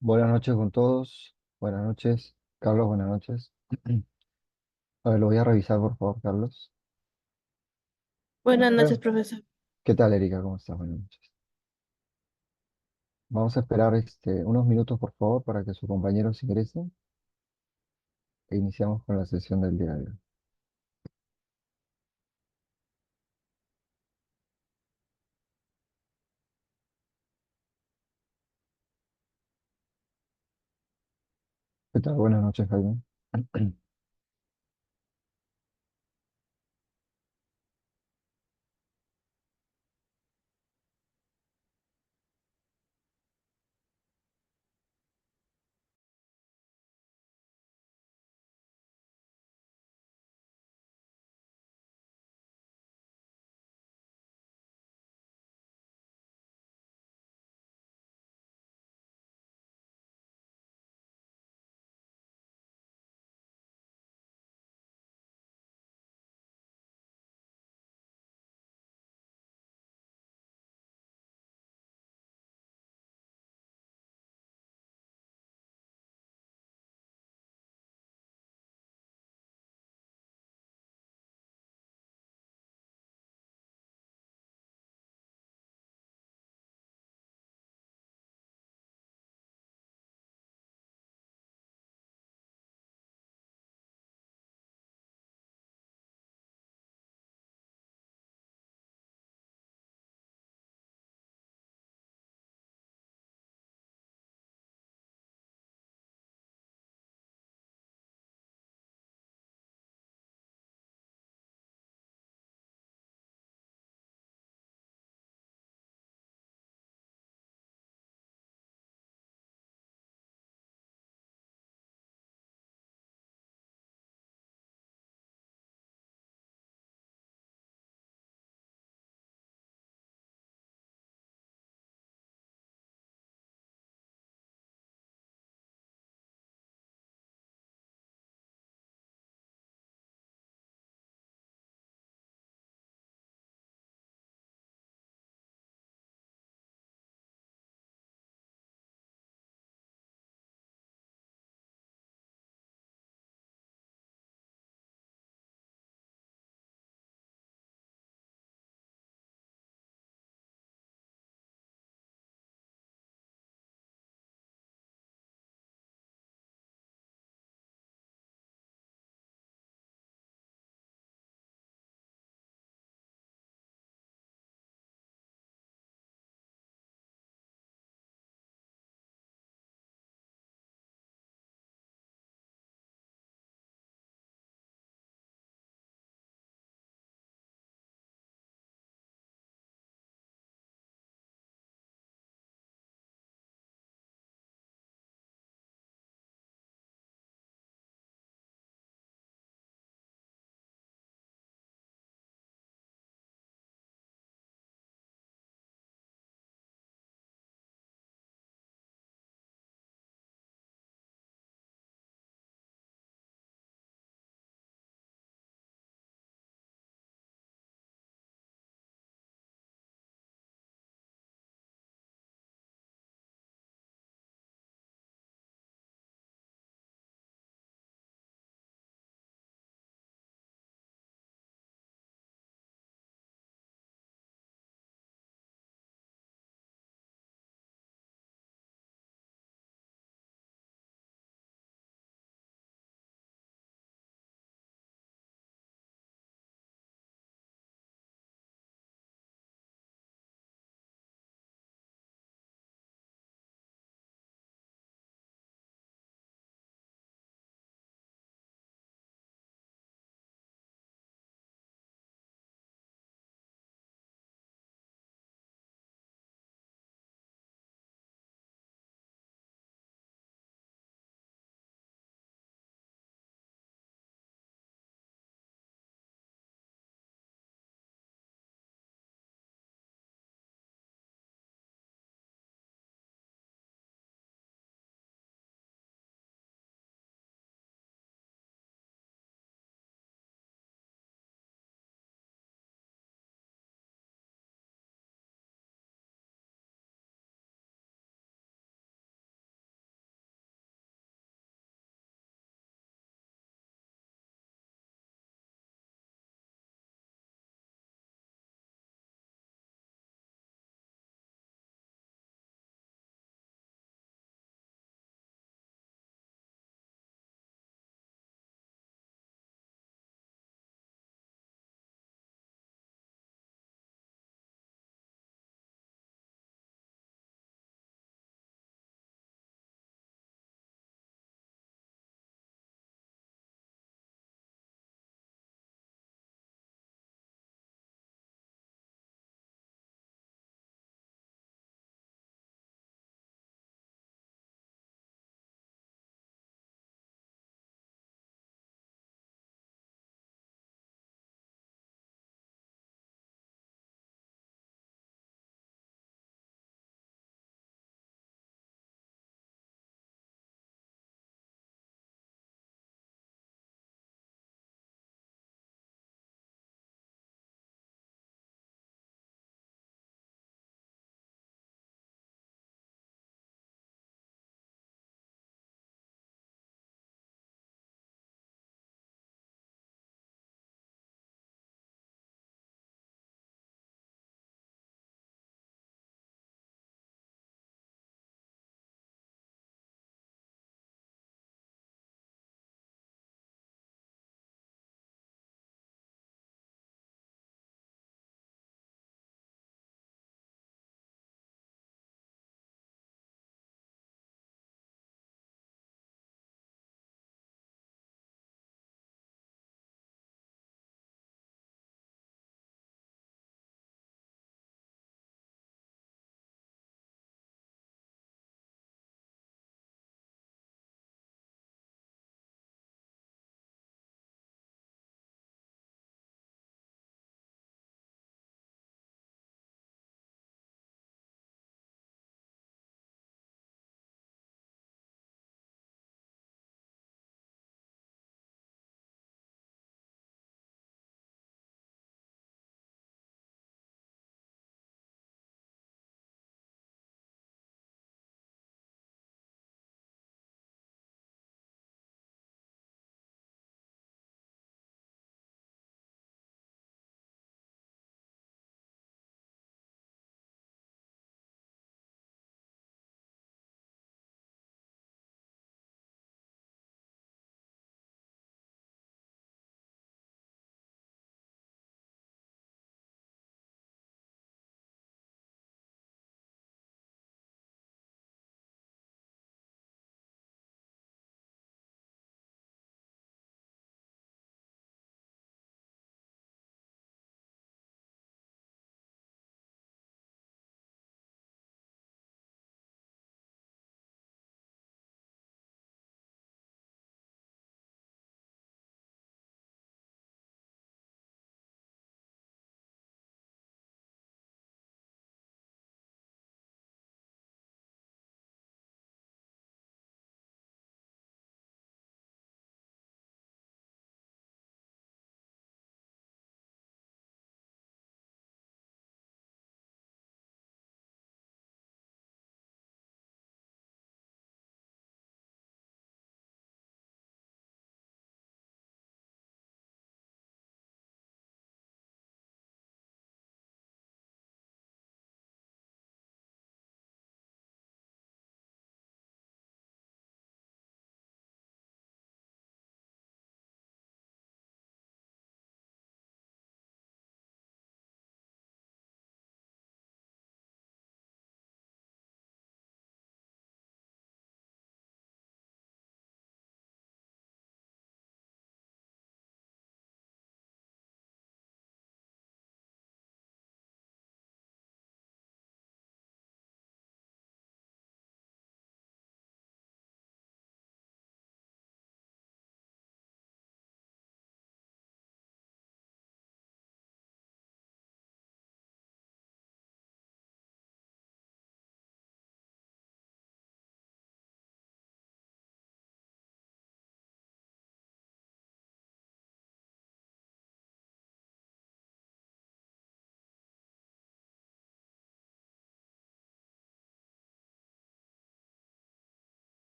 Buenas noches con todos. Buenas noches. Carlos, buenas noches. A ver, lo voy a revisar, por favor, Carlos. Buenas noches, Bueno. profesor. ¿Qué tal, Erika? ¿Cómo estás? Buenas noches. Vamos a esperar unos minutos, por favor, para que sus compañeros ingresen e iniciamos con la sesión del día de hoy. ¿Qué tal? Buenas noches, Jaime.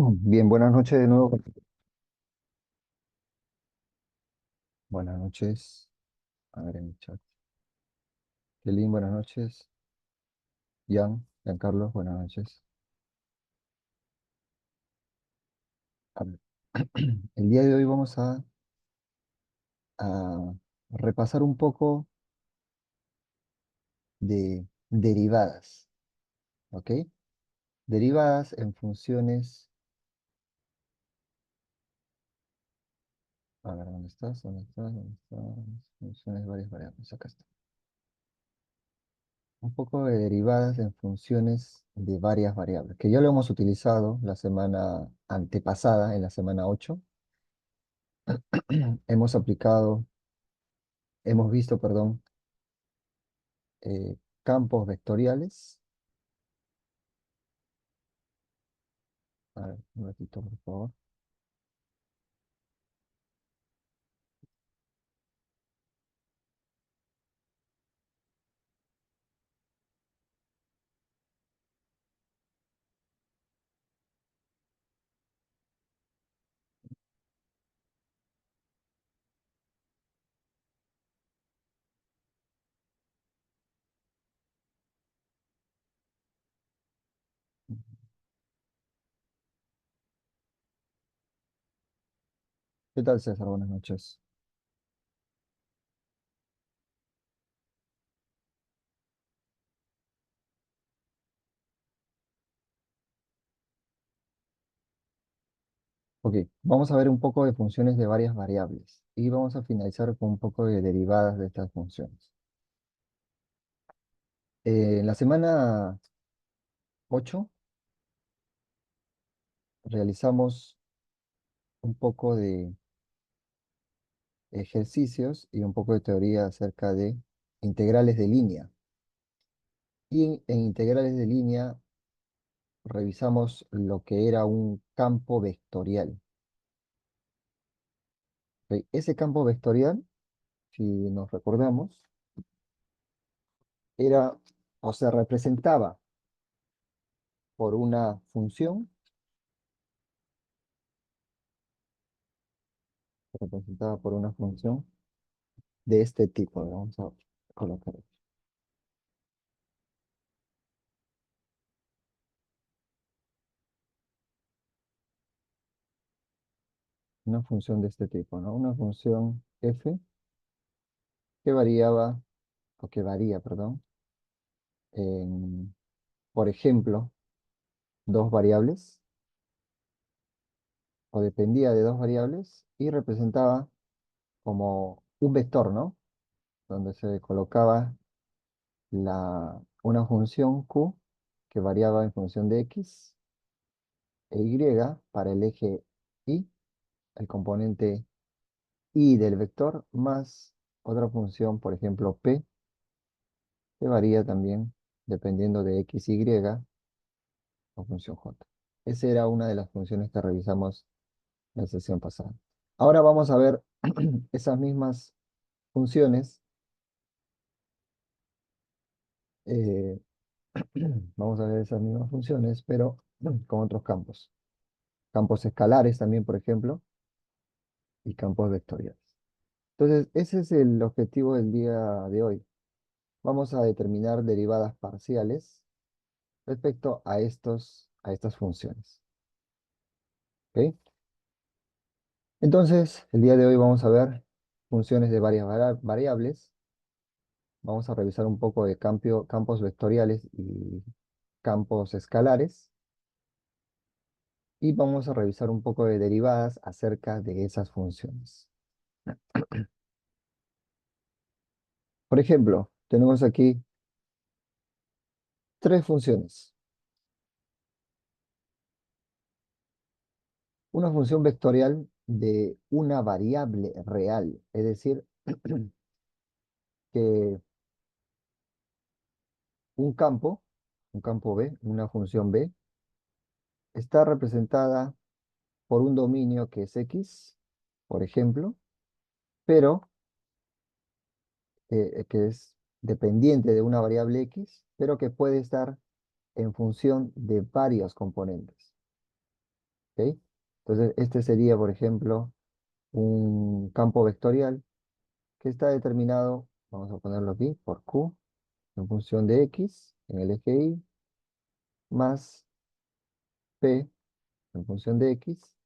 Bien, buenas noches de nuevo. Buenas noches. A ver en el chat. Kelly, buenas noches. Giancarlos, buenas noches. A ver, el día de hoy vamos a repasar un poco de derivadas, ¿ok? Derivadas en funciones. A ver, ¿dónde estás? ¿Dónde estás? ¿Dónde estás? Funciones de varias variables. Acá está. Un poco de derivadas en funciones de varias variables, que ya lo hemos utilizado la semana antepasada, en la semana 8. Hemos aplicado, hemos visto, perdón, campos vectoriales. A ver, un ratito, por favor. ¿Qué tal, César? Buenas noches. Ok, vamos a ver un poco de funciones de varias variables y vamos a finalizar con un poco de derivadas de estas funciones. En la semana 8 realizamos un poco de ejercicios y un poco de teoría acerca de integrales de línea. Y en integrales de línea revisamos lo que era un campo vectorial. ¿Ok? Ese campo vectorial, si nos recordamos, era o se representaba por una función, se representaba por una función de este tipo. Vamos a colocar aquí. Una función de este tipo, ¿no? Una función f que variaba, o que varía, perdón, en, por ejemplo, dos variables, o dependía de dos variables, y representaba como un vector, ¿no? Donde se colocaba una función q que variaba en función de x e y para el eje y, el componente y del vector, más otra función, por ejemplo, p, que varía también dependiendo de x, y o función j. Esa era una de las funciones que revisamos en la sesión pasada. Ahora vamos a ver esas mismas funciones. eh, Vamos a ver esas mismas funciones, pero con otros campos. Campos escalares también, por ejemplo, y campos vectoriales. Entonces, ese es el objetivo del día de hoy. Vamos a determinar derivadas parciales respecto a estas funciones. ¿Ok? Entonces, el día de hoy vamos a ver funciones de varias variables. Vamos a revisar un poco de campos vectoriales y campos escalares. Y vamos a revisar un poco de derivadas acerca de esas funciones. Por ejemplo, tenemos aquí tres funciones. Una función vectorial de una variable real, es decir, que un campo, un campo B, una función B, está representada por un dominio que es X, por ejemplo, pero que es dependiente de una variable X, pero que puede estar en función de varios componentes. ¿Ok? Entonces, este sería, por ejemplo, un campo vectorial que está determinado, vamos a ponerlo aquí, por Q en función de X en el eje Y más P en función de X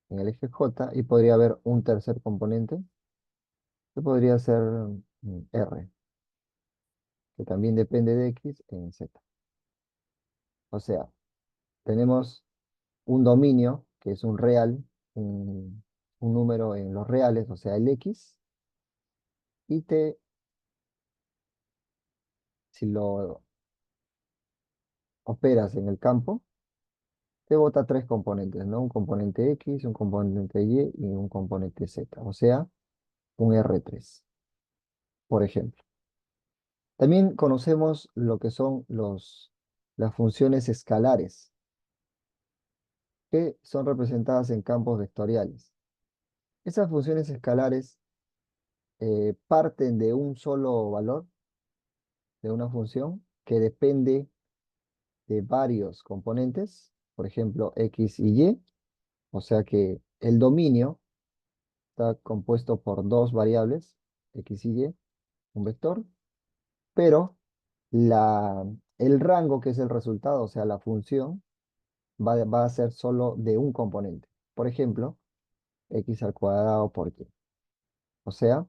en el eje J y podría haber un tercer componente que podría ser R, que también depende de X en Z. O sea, tenemos un dominio que es un real, un número en los reales, o sea, el X, y si lo operas en el campo, te bota tres componentes, ¿no? Un componente X, un componente Y y un componente Z, o sea, un R3, por ejemplo. También conocemos lo que son las funciones escalares, que son representadas en campos vectoriales. Esas funciones escalares parten de un solo valor de una función que depende de varios componentes, por ejemplo, X y Y, o sea que el dominio está compuesto por dos variables, X y Y, un vector, pero el rango, que es el resultado, o sea, la función, va a ser solo de un componente. Por ejemplo, X al cuadrado por Y, o sea,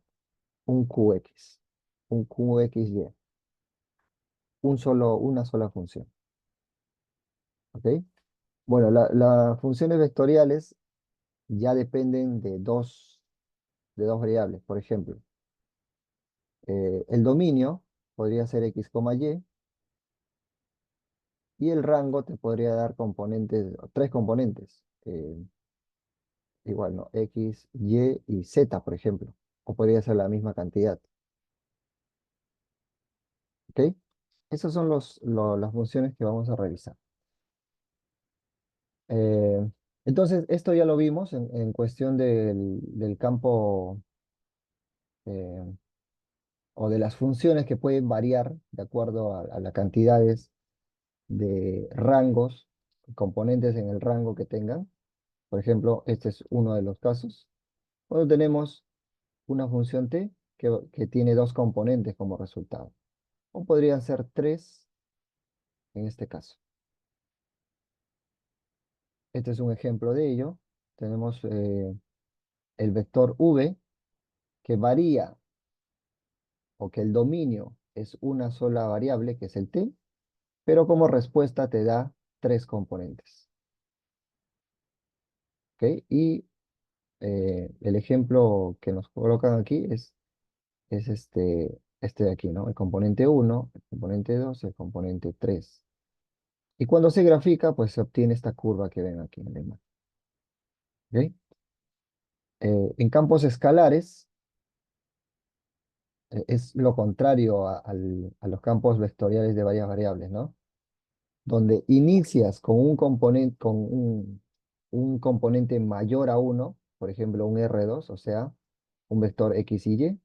un QX, un QXY, una sola función. ¿Ok? Bueno, las funciones vectoriales ya dependen de dos variables. Por ejemplo, el dominio podría ser X, Y el rango te podría dar componentes, tres componentes. Igual, ¿no? X, Y y Z, por ejemplo. O podría ser la misma cantidad. ¿Ok? Esas son las funciones que vamos a revisar. Eh, entonces, esto ya lo vimos en cuestión del campo eh, o de las funciones que pueden variar de acuerdo a las cantidades de rangos, componentes en el rango que tengan. Por ejemplo, este es uno de los casos. Cuando tenemos una función t que tiene dos componentes como resultado. O podrían ser tres en este caso. Este es un ejemplo de ello. Tenemos el vector v que varía o que el dominio es una sola variable, que es el t, pero como respuesta te da tres componentes. ¿Ok? Y el ejemplo que nos colocan aquí es este de aquí, ¿no? El componente uno, el componente 2 y el componente 3. Y cuando se grafica, pues se obtiene esta curva que ven aquí en la imagen. ¿Ok? En campos escalares es lo contrario a los campos vectoriales de varias variables, ¿no? Donde inicias con un componente mayor a uno, por ejemplo, un R2, o sea, un vector X y Y,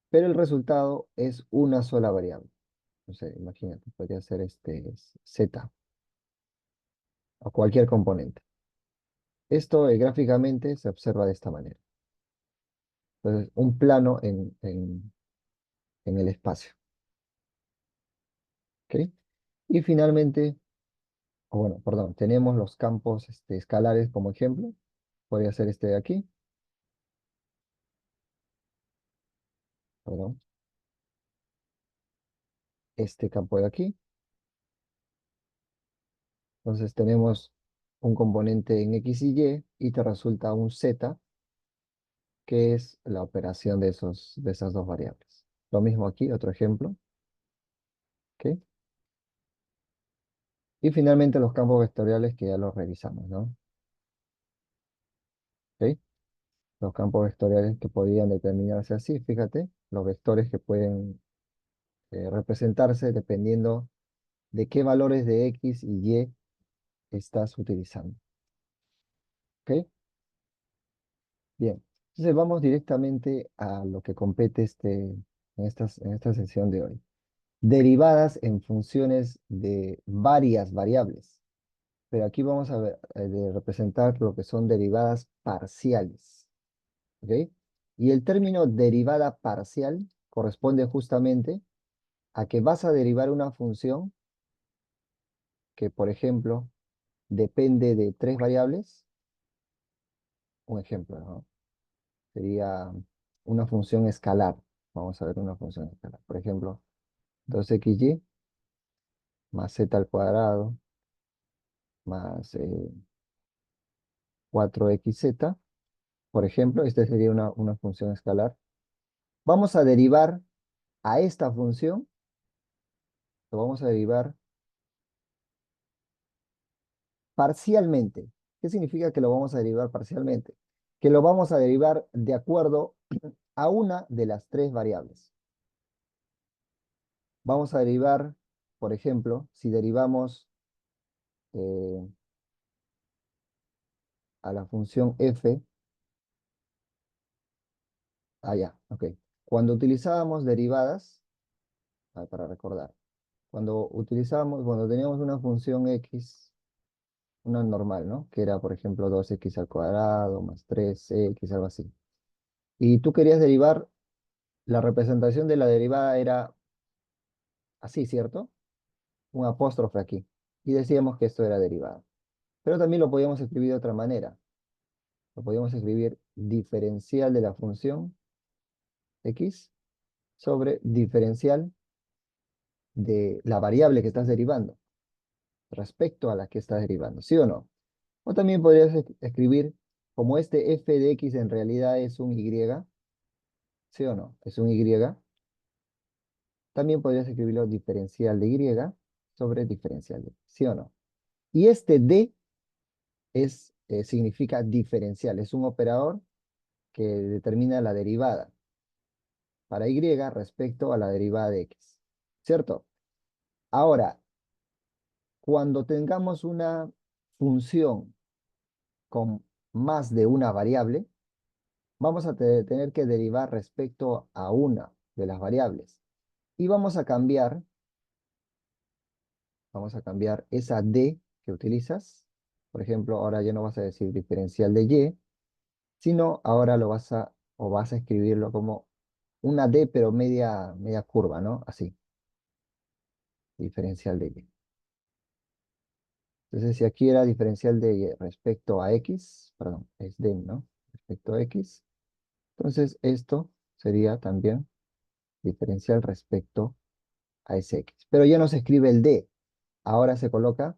pero el resultado es una sola variable. No sé, imagínate, podría ser Z o cualquier componente. Esto gráficamente se observa de esta manera. Entonces, un plano en el espacio. ¿Ok? Y finalmente, o bueno, perdón, tenemos los campos escalares como ejemplo. Podría ser este de aquí, perdón, este campo de aquí. Entonces tenemos un componente en X y Y y te resulta un Z, que es la operación de esas dos variables. Lo mismo aquí, otro ejemplo. ¿Ok? Y finalmente los campos vectoriales que ya los revisamos, ¿no? ¿Ok? Los campos vectoriales que podrían determinarse así, fíjate, los vectores que pueden representarse dependiendo de qué valores de X y Y estás utilizando. ¿Ok? Bien. Entonces vamos directamente a lo que compete en esta sesión de hoy. Derivadas en funciones de varias variables. pero aquí vamos a ver, de representar lo que son derivadas parciales. ¿Ok? Y el término derivada parcial corresponde justamente a que vas a derivar una función que, por ejemplo, depende de tres variables. Un ejemplo, ¿no? Sería una función escalar. Vamos a ver una función escalar. Por ejemplo, 2xy más z al cuadrado más 4xz. Por ejemplo, esta sería una función escalar. Vamos a derivar a esta función, lo vamos a derivar parcialmente. ¿Qué significa que lo vamos a derivar parcialmente? Que lo vamos a derivar de acuerdo a una de las tres variables. Vamos a derivar, por ejemplo, si derivamos eh, a la función f, ya, ok. Cuando utilizábamos derivadas, para recordar, cuando teníamos una función x, una normal, ¿no? Que era, por ejemplo, 2x al cuadrado más 3x, algo así. Y tú querías derivar, la representación de la derivada era así, ¿cierto? Un apóstrofe aquí. Y decíamos que esto era derivada. Pero también lo podíamos escribir de otra manera. Lo podíamos escribir diferencial de la función x sobre diferencial de la variable que estás derivando respecto a la que estás derivando, ¿sí o no? O también podrías escribir como este f de x en realidad es un y, ¿sí o no? Es un y. También podrías escribirlo diferencial de y sobre diferencial de x, ¿sí o no? Y este d significa diferencial, es un operador que determina la derivada para y respecto a la derivada de x, ¿cierto? Ahora, cuando tengamos una función con más de una variable, vamos a tener que derivar respecto a una de las variables. Y vamos a cambiar esa d que utilizas. Por ejemplo, ahora ya no vas a decir diferencial de y, sino ahora vas a escribirlo como una d pero media curva, ¿no? Así, diferencial de y. Entonces, si aquí era diferencial de y respecto a x, perdón, es d, ¿no? Respecto a x, entonces esto sería también diferencial respecto a ese x. Pero ya no se escribe el d, ahora se coloca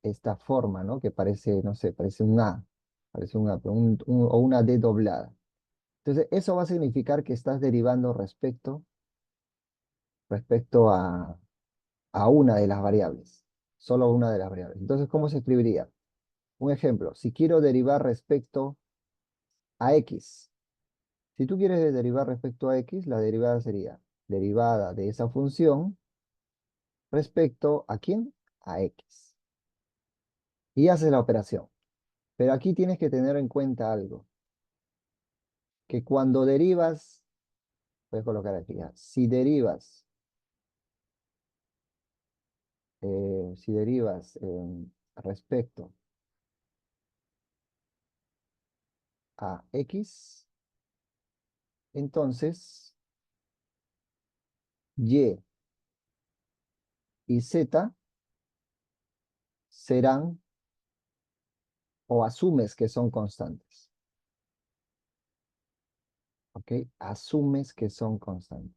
esta forma, ¿no? Que parece, no sé, parece un A, pero o una d doblada. Entonces, eso va a significar que estás derivando respecto a una de las variables, solo una de las variables. Entonces, ¿cómo se escribiría? Un ejemplo, si quiero derivar respecto a x, si tú quieres derivar respecto a x, la derivada sería derivada de esa función respecto a ¿quién? A x. Y haces la operación. Pero aquí tienes que tener en cuenta algo, que cuando derivas, voy a colocar aquí ya, si derivas respecto a x, entonces y y z serán o asumes que son constantes. ¿Ok? Asumes que son constantes.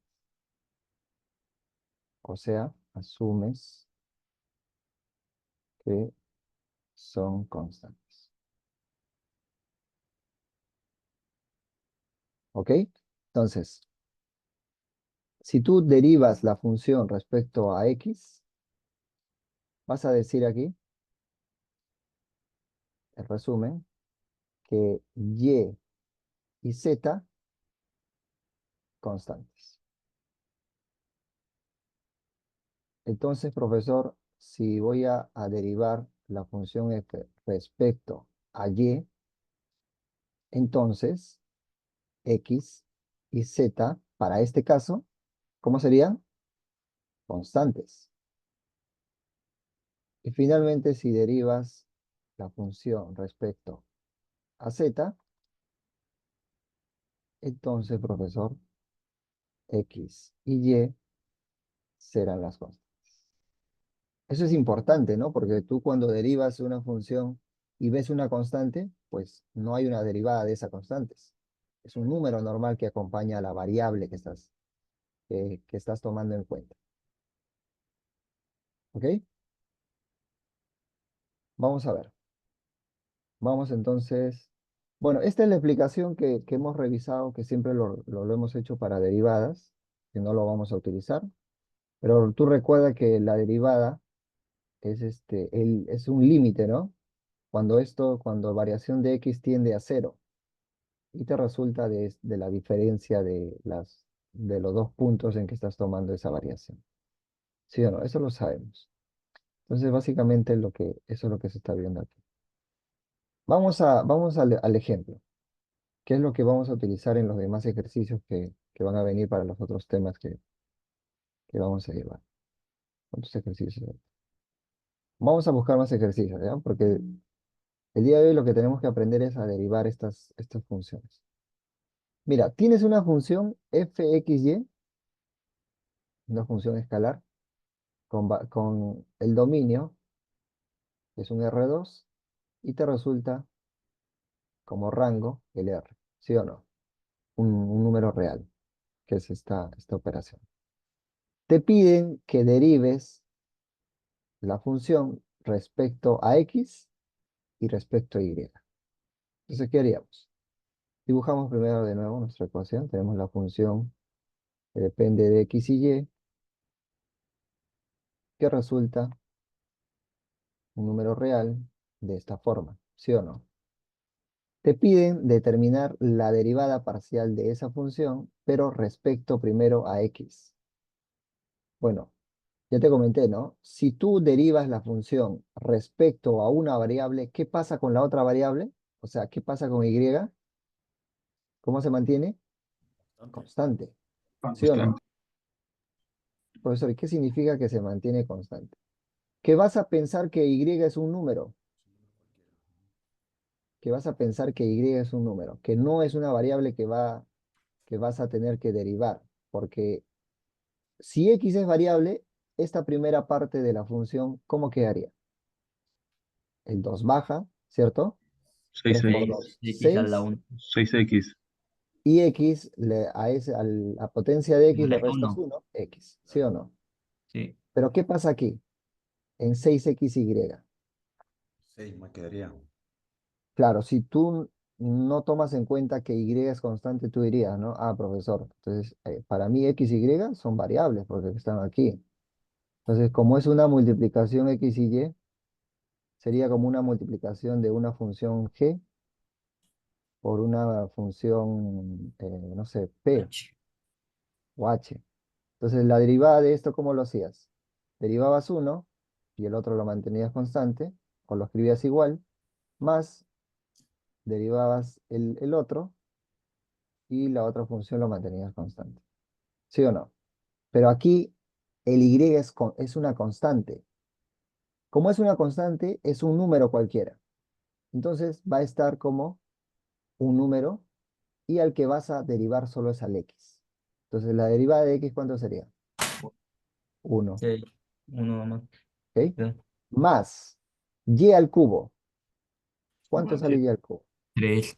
O sea, asumes que son constantes. ¿Ok? Entonces, si tú derivas la función respecto a x, vas a decir aquí, el resumen, que y z constantes. Entonces, profesor, si voy a derivar la función f respecto a y, entonces x y z, para este caso, ¿cómo serían? Constantes. Y finalmente, si derivas la función respecto a z, entonces, profesor, x y y serán las constantes. Eso es importante, ¿no? Porque tú cuando derivas una función y ves una constante, pues no hay una derivada de esa constante. Es un número normal que acompaña a la variable que estás tomando en cuenta. ¿Ok? Vamos a ver. Vamos entonces. Bueno, esta es la explicación que hemos revisado, que siempre lo hemos hecho para derivadas, que no lo vamos a utilizar. Pero tú recuerda que la derivada es, es un límite, ¿no? Cuando variación de x tiende a cero y te resulta de la diferencia de los dos puntos en que estás tomando esa variación. ¿Sí o no? Eso lo sabemos. Entonces, básicamente eso es lo que se está viendo aquí. Vamos al ejemplo. ¿Qué es lo que vamos a utilizar en los demás ejercicios que van a venir para los otros temas que vamos a llevar? ¿Cuántos ejercicios hay? Vamos a buscar más ejercicios, ¿ya? Porque el día de hoy lo que tenemos que aprender es a derivar estas funciones. Mira, tienes una función fxy, una función escalar, con el dominio, que es un R2, y te resulta como rango el R, ¿sí o no? Un número real, que es esta operación. Te piden que derives la función respecto a x y respecto a y. Entonces, ¿qué haríamos? Dibujamos primero de nuevo nuestra ecuación. Tenemos la función que depende de x y y, que resulta un número real de esta forma, ¿sí o no? Te piden determinar la derivada parcial de esa función, pero respecto primero a x. Bueno, ya te comenté, ¿no? Si tú derivas la función respecto a una variable, ¿qué pasa con la otra variable? O sea, ¿qué pasa con y? ¿Cómo se mantiene? Constante. ¿Sí o no? Constante. Profesor, ¿y qué significa que se mantiene constante? Que vas a pensar que y es un número, que vas a pensar que y es un número, que no es una variable que vas a tener que derivar, porque si x es variable, esta primera parte de la función, ¿cómo quedaría? El 2 baja, ¿cierto? 3 por 6x. 2, 6x a la 6. 1. 6x. Y x, a potencia de x Le le resta restas 1. 1, x, ¿sí o no? Sí. Pero ¿qué pasa aquí? En 6xy. 6 me quedaría. Claro, si tú no tomas en cuenta que y es constante, tú dirías, ¿no? Ah, profesor, entonces para mí x y son variables porque están aquí. Entonces, como es una multiplicación x y y, sería como una multiplicación de una función g por una función, no sé, p H. o h. Entonces, la derivada de esto, ¿cómo lo hacías? Derivabas uno y el otro lo mantenías constante, o lo escribías igual, más derivabas el otro y la otra función lo mantenías constante. ¿Sí o no? Pero aquí el y es una constante. Como es una constante, es un número cualquiera. Entonces va a estar como un número y al que vas a derivar solo es al x. Entonces la derivada de x, ¿cuánto sería? 1. 6. 1 más. ¿Ok? Ya. Más y al cubo. ¿Cuánto sale y al cubo? 3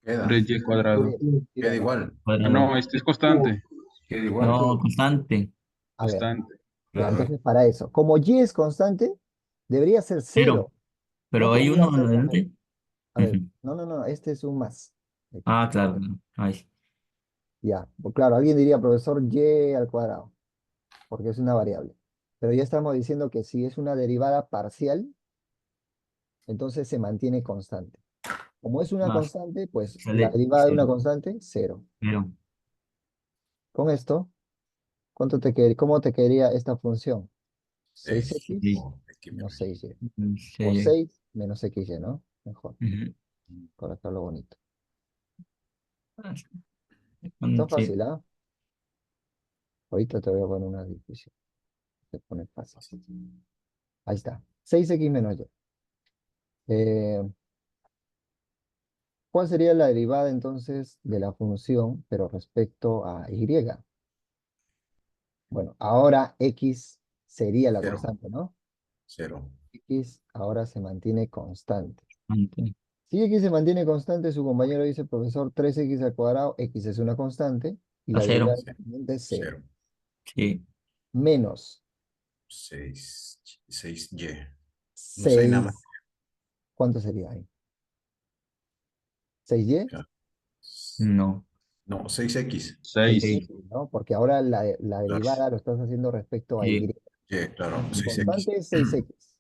Queda. 3y cuadrado. ¿Sí o Queda no? igual. Ah, cuadrado. no, este es constante. Queda igual. No, Ok. constante. A ver, Constante. ya, Claro. entonces para eso. Como y es constante, debería ser 0. cero. No Pero hay podría uno ser como, adelante. a ver, Ujú. no, este es un más. Aquí. Ah, claro, claro. Ahí. Ya, pues claro, alguien diría, profesor, y al cuadrado, porque es una variable. Pero ya estamos diciendo que si es una derivada parcial, entonces se mantiene constante. Como es una Más. constante, pues la Sale derivada de una 0. constante, cero. Pero Con esto, ¿cómo te quedaría esta función? 6. 6x 6. menos 6y. O 6. 6 menos xy, ¿no? Mejor, para hacerlo bonito. Está Sí. fácil, ¿ah? Ahorita te voy a poner una difícil. Se pone fácil. Ahí está. 6x menos y. Eh, ¿Cuál sería la derivada entonces de la función, pero respecto a y? Bueno, ahora x sería la 0, constante, ¿no? 0. X ahora se mantiene constante. Constante. Si x se mantiene constante, su compañero dice, profesor, 3x al cuadrado, x es una constante, y A la derivada cero. del componente es 0. 0. Sí. Menos 6y. No sé nada más. 6, ¿cuánto sería ahí? ¿6y? Claro. No. No, 6x. 6. 6. 6x, ¿no? Porque ahora la Claro. derivada lo estás haciendo respecto a y. Sí. Y, claro, La 6x. constante es 6x.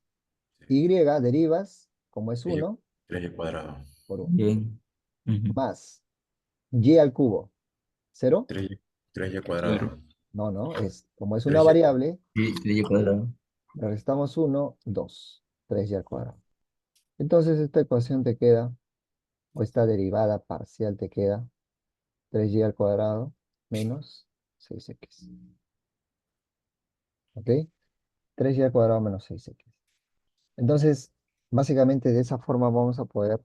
Y derivas, como es 3y, 1, 3y cuadrado. por 1. Bien. Ujú. Más y al cubo. ¿0? 3y Cero. cuadrado. No, no. Como es una 3y, variable, Sí, 3 cuadrado. le restamos 1, 2. 3y al cuadrado. Entonces esta ecuación te queda, o esta derivada parcial te queda 3y al cuadrado menos 6x. ¿Ok? 3y al cuadrado menos 6x. Entonces, básicamente de esa forma vamos a poder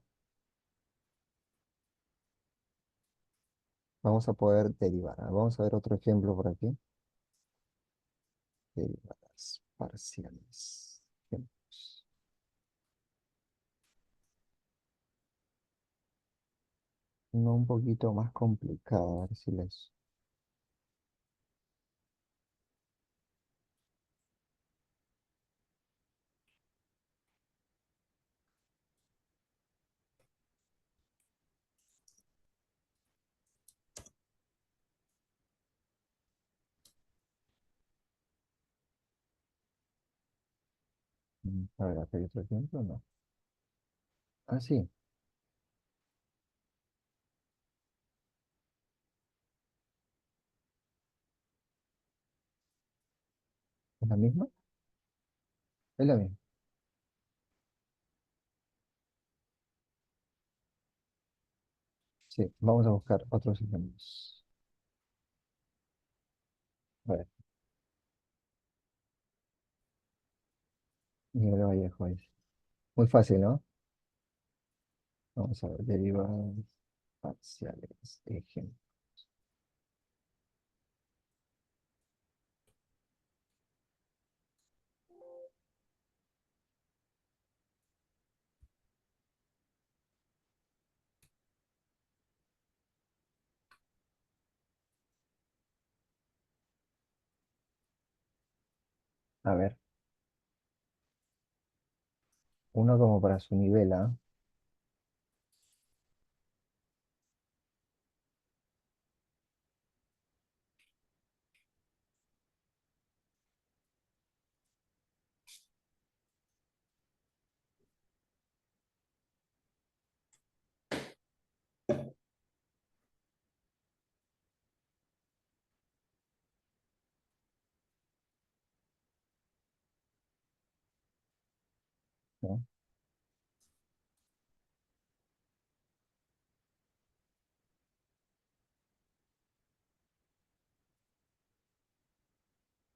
derivar. Vamos a ver otro ejemplo por aquí. Derivadas parciales. Ejemplos. Uno un poquito más complicado, a ver si les... A ver, acá hay otro ejemplo, ¿no? Ah, sí, ¿es la misma? Es la misma. Sí, vamos a buscar otros ejemplos. A ver, Miguel Vallejo dice. Muy fácil, ¿no? Vamos a ver, derivadas parciales. Ejemplo. A ver, uno como para su nivel, ¿ah? ¿No?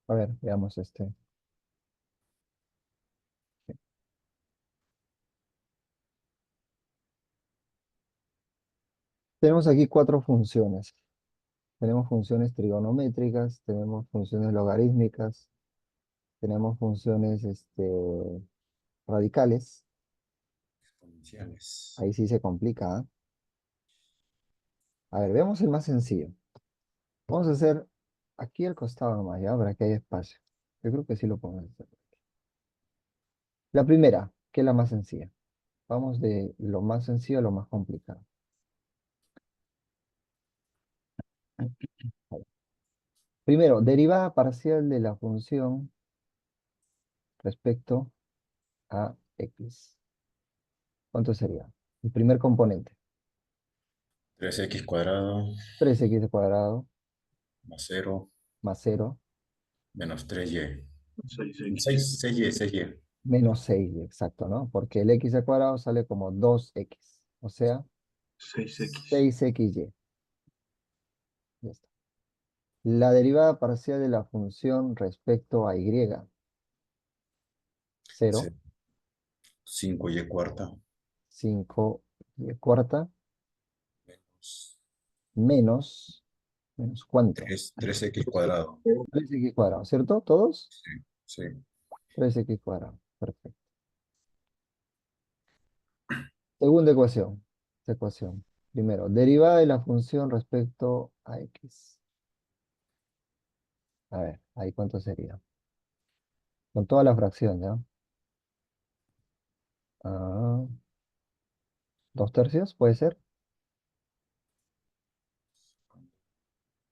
A ver, veamos este. Tenemos aquí 4 funciones. Tenemos funciones trigonométricas, tenemos funciones logarítmicas, tenemos funciones radicales. Exponenciales. Ahí sí se complica, ¿ah? A ver, veamos el más sencillo. Vamos a hacer aquí al costado nomás, ¿ya? Para que haya espacio. Yo creo que sí lo podemos hacer. La primera, que es la más sencilla. Vamos de lo más sencillo a lo más complicado. A ver. Primero, derivada parcial de la función respecto a x. ¿Cuánto sería? El primer componente. 3x cuadrado 3x cuadrado más 0 más 0 menos 3y. 6x. 6y. menos 6, exacto, ¿no? Porque el x al cuadrado sale como 2x. O sea, 6x. 6xy. Ya está. La derivada parcial de la función respecto a y. 0. 5y cuarta. 5y cuarta Menos menos, ¿menos cuánto? 3x cuadrado. 3x cuadrado, ¿cierto? ¿Todos? Sí, sí. 3x cuadrado, perfecto. Segunda ecuación. Esta ecuación. Primero, derivada de la función respecto a x. A ver, ahí cuánto sería. Con toda la fracción, ¿ya? Ah, 2/3, puede ser.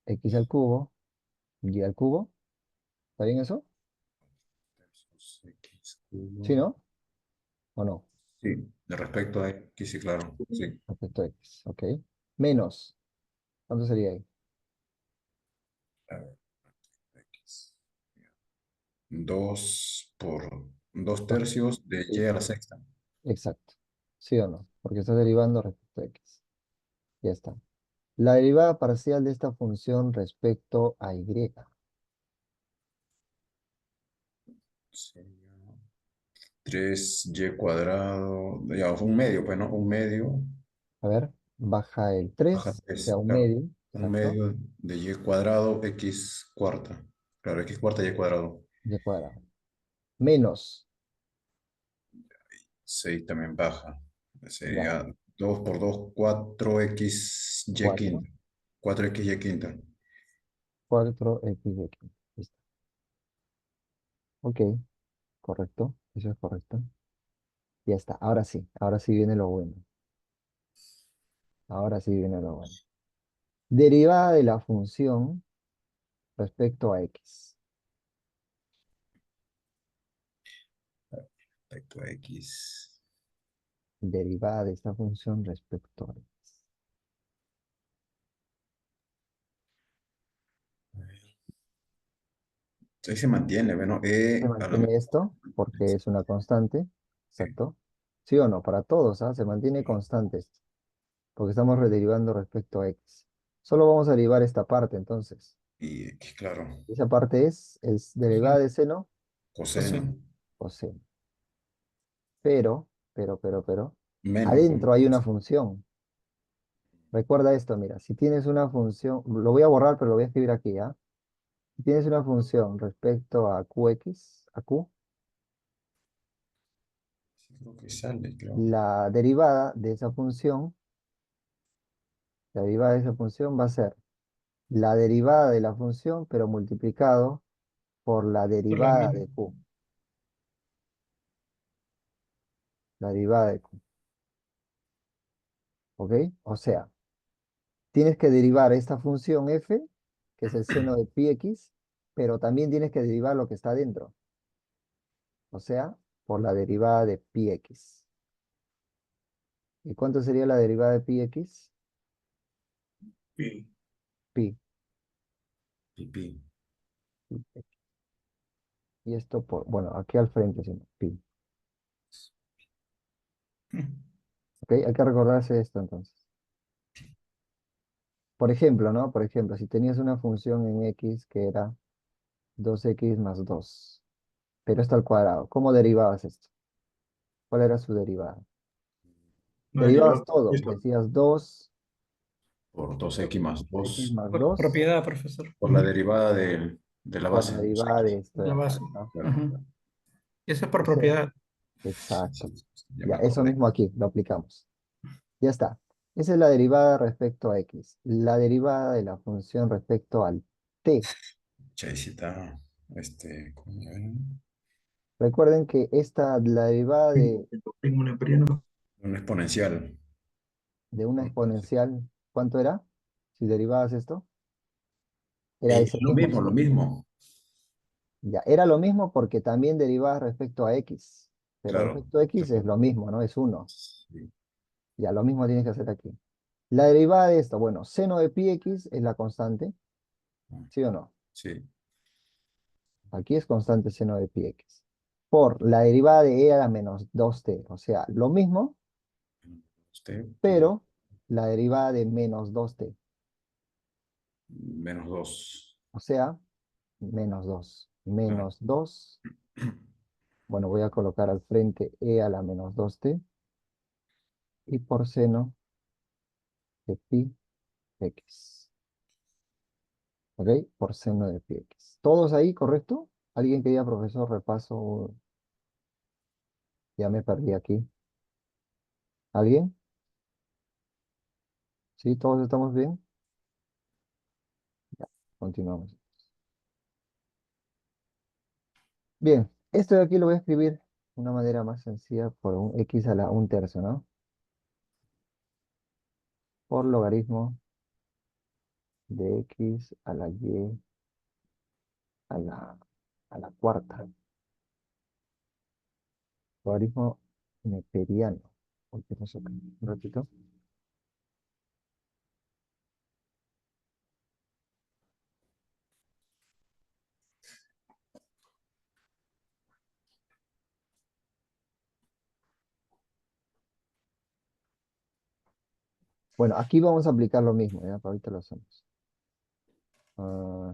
X al cubo, y al cubo. ¿Está bien eso? X cubo. ¿Sí, no? ¿O no? Sí, de respecto a X, sí, claro. Sí. Respecto a x, ok. Menos, ¿cuánto sería ahí? A ver, X. 2 por 2/3 de y a la sexta. Exacto. ¿Sí o no? Porque está derivando respecto a x. Ya está. La derivada parcial de esta función respecto a y. 3y cuadrado, digamos, un medio, pues, ¿no? Un medio, A ver, baja el baja 3, o sea, 3, un claro. medio. Un Exacto. medio de y cuadrado, x cuarta. Claro, x cuarta y cuadrado. Y cuadrado. Menos. 6 también baja. Ya. Sería 2 por 2 4x y 4. quinta. 4x y quinta. 4x de aquí. Listo. Ok, correcto. Eso es correcto. Ya está. Ahora sí viene lo bueno. Ahora sí viene lo bueno. Derivada de la función respecto a x. Respecto a x. Derivada de esta función respecto a x. Ahí se mantiene, bueno, Se a la mantiene esto porque es una constante. Exacto. ¿Sí o no? Para todos, ¿ah? Se mantiene constante esto, porque estamos rederivando respecto a x. Solo vamos a derivar esta parte, entonces. y x, claro. Esa parte es derivada de seno Coseno. o seno. Pero, Menos. adentro hay una función. Recuerda esto, mira, si tienes una función, lo voy a borrar, pero lo voy a escribir aquí, ¿ah? Si tienes una función respecto a qx, a q, Sí, creo que sale, creo. la derivada de esa función, la derivada de esa función va a ser la derivada de la función, pero multiplicado por la derivada de q. La derivada de q. ¿Ok? O sea, tienes que derivar esta función f, que es el seno de pi x, pero también tienes que derivar lo que está dentro. O sea, por la derivada de pi x. ¿Y cuánto sería la derivada de pi x? Pi. Pi. Pipí. Pi x. Y esto por, bueno, aquí al frente, sí, pi. ¿Ok? Hay que recordarse esto entonces. Por ejemplo, ¿no? Por ejemplo, si tenías una función en x que era 2x más 2, pero esto al cuadrado, ¿cómo derivabas esto? ¿Cuál era su derivada? No Derivabas derivaba todo, esto. decías 2 Por 2x más x 2. más 2 Propiedad, profesor. Por la derivada de la por la base. derivada de esto de La acá, base. ¿no? Claro. Ujú. Eso es por Ese- propiedad. Exacto. Sí, ya Ya, me eso acordé. mismo aquí, lo aplicamos. Ya está. Esa es la derivada respecto a x. La derivada de la función respecto al t. Chaisita. ¿Cómo era? Recuerden que la derivada Tengo una perilla. Un exponencial. de una exponencial, ¿cuánto era? Si derivabas esto, era ese Lo mismo, mismo, ¿sí? lo mismo. Ya, era lo mismo porque también derivabas respecto a x. Pero Claro. respecto a x es lo mismo, ¿no? Es 1. Sí. Ya, lo mismo tienes que hacer aquí. La derivada de esto, bueno, seno de pi x es la constante, ¿sí o no? Sí. Aquí es constante seno de pi x. Por la derivada de e a la menos 2t, o sea, lo mismo, Usted, pero la derivada de menos 2t, menos 2. o sea, menos 2. Menos 2 Bueno, voy a colocar al frente e a la menos 2t y por seno de pi x. ¿Ok? Por seno de pi x. ¿Todos ahí, correcto? ¿Alguien que diga, profesor, repaso? Ya me perdí aquí. ¿Alguien? ¿Sí? ¿Todos estamos bien? Ya, continuamos. Bien, esto de aquí lo voy a escribir de una manera más sencilla por un x a la 1/3, ¿no? Por logaritmo de x a la y a la cuarta. Logaritmo neperiano. Uy, ¿qué pasó acá? Un ratito. Bueno, aquí vamos a aplicar lo mismo, ¿ya? Para ahorita lo hacemos.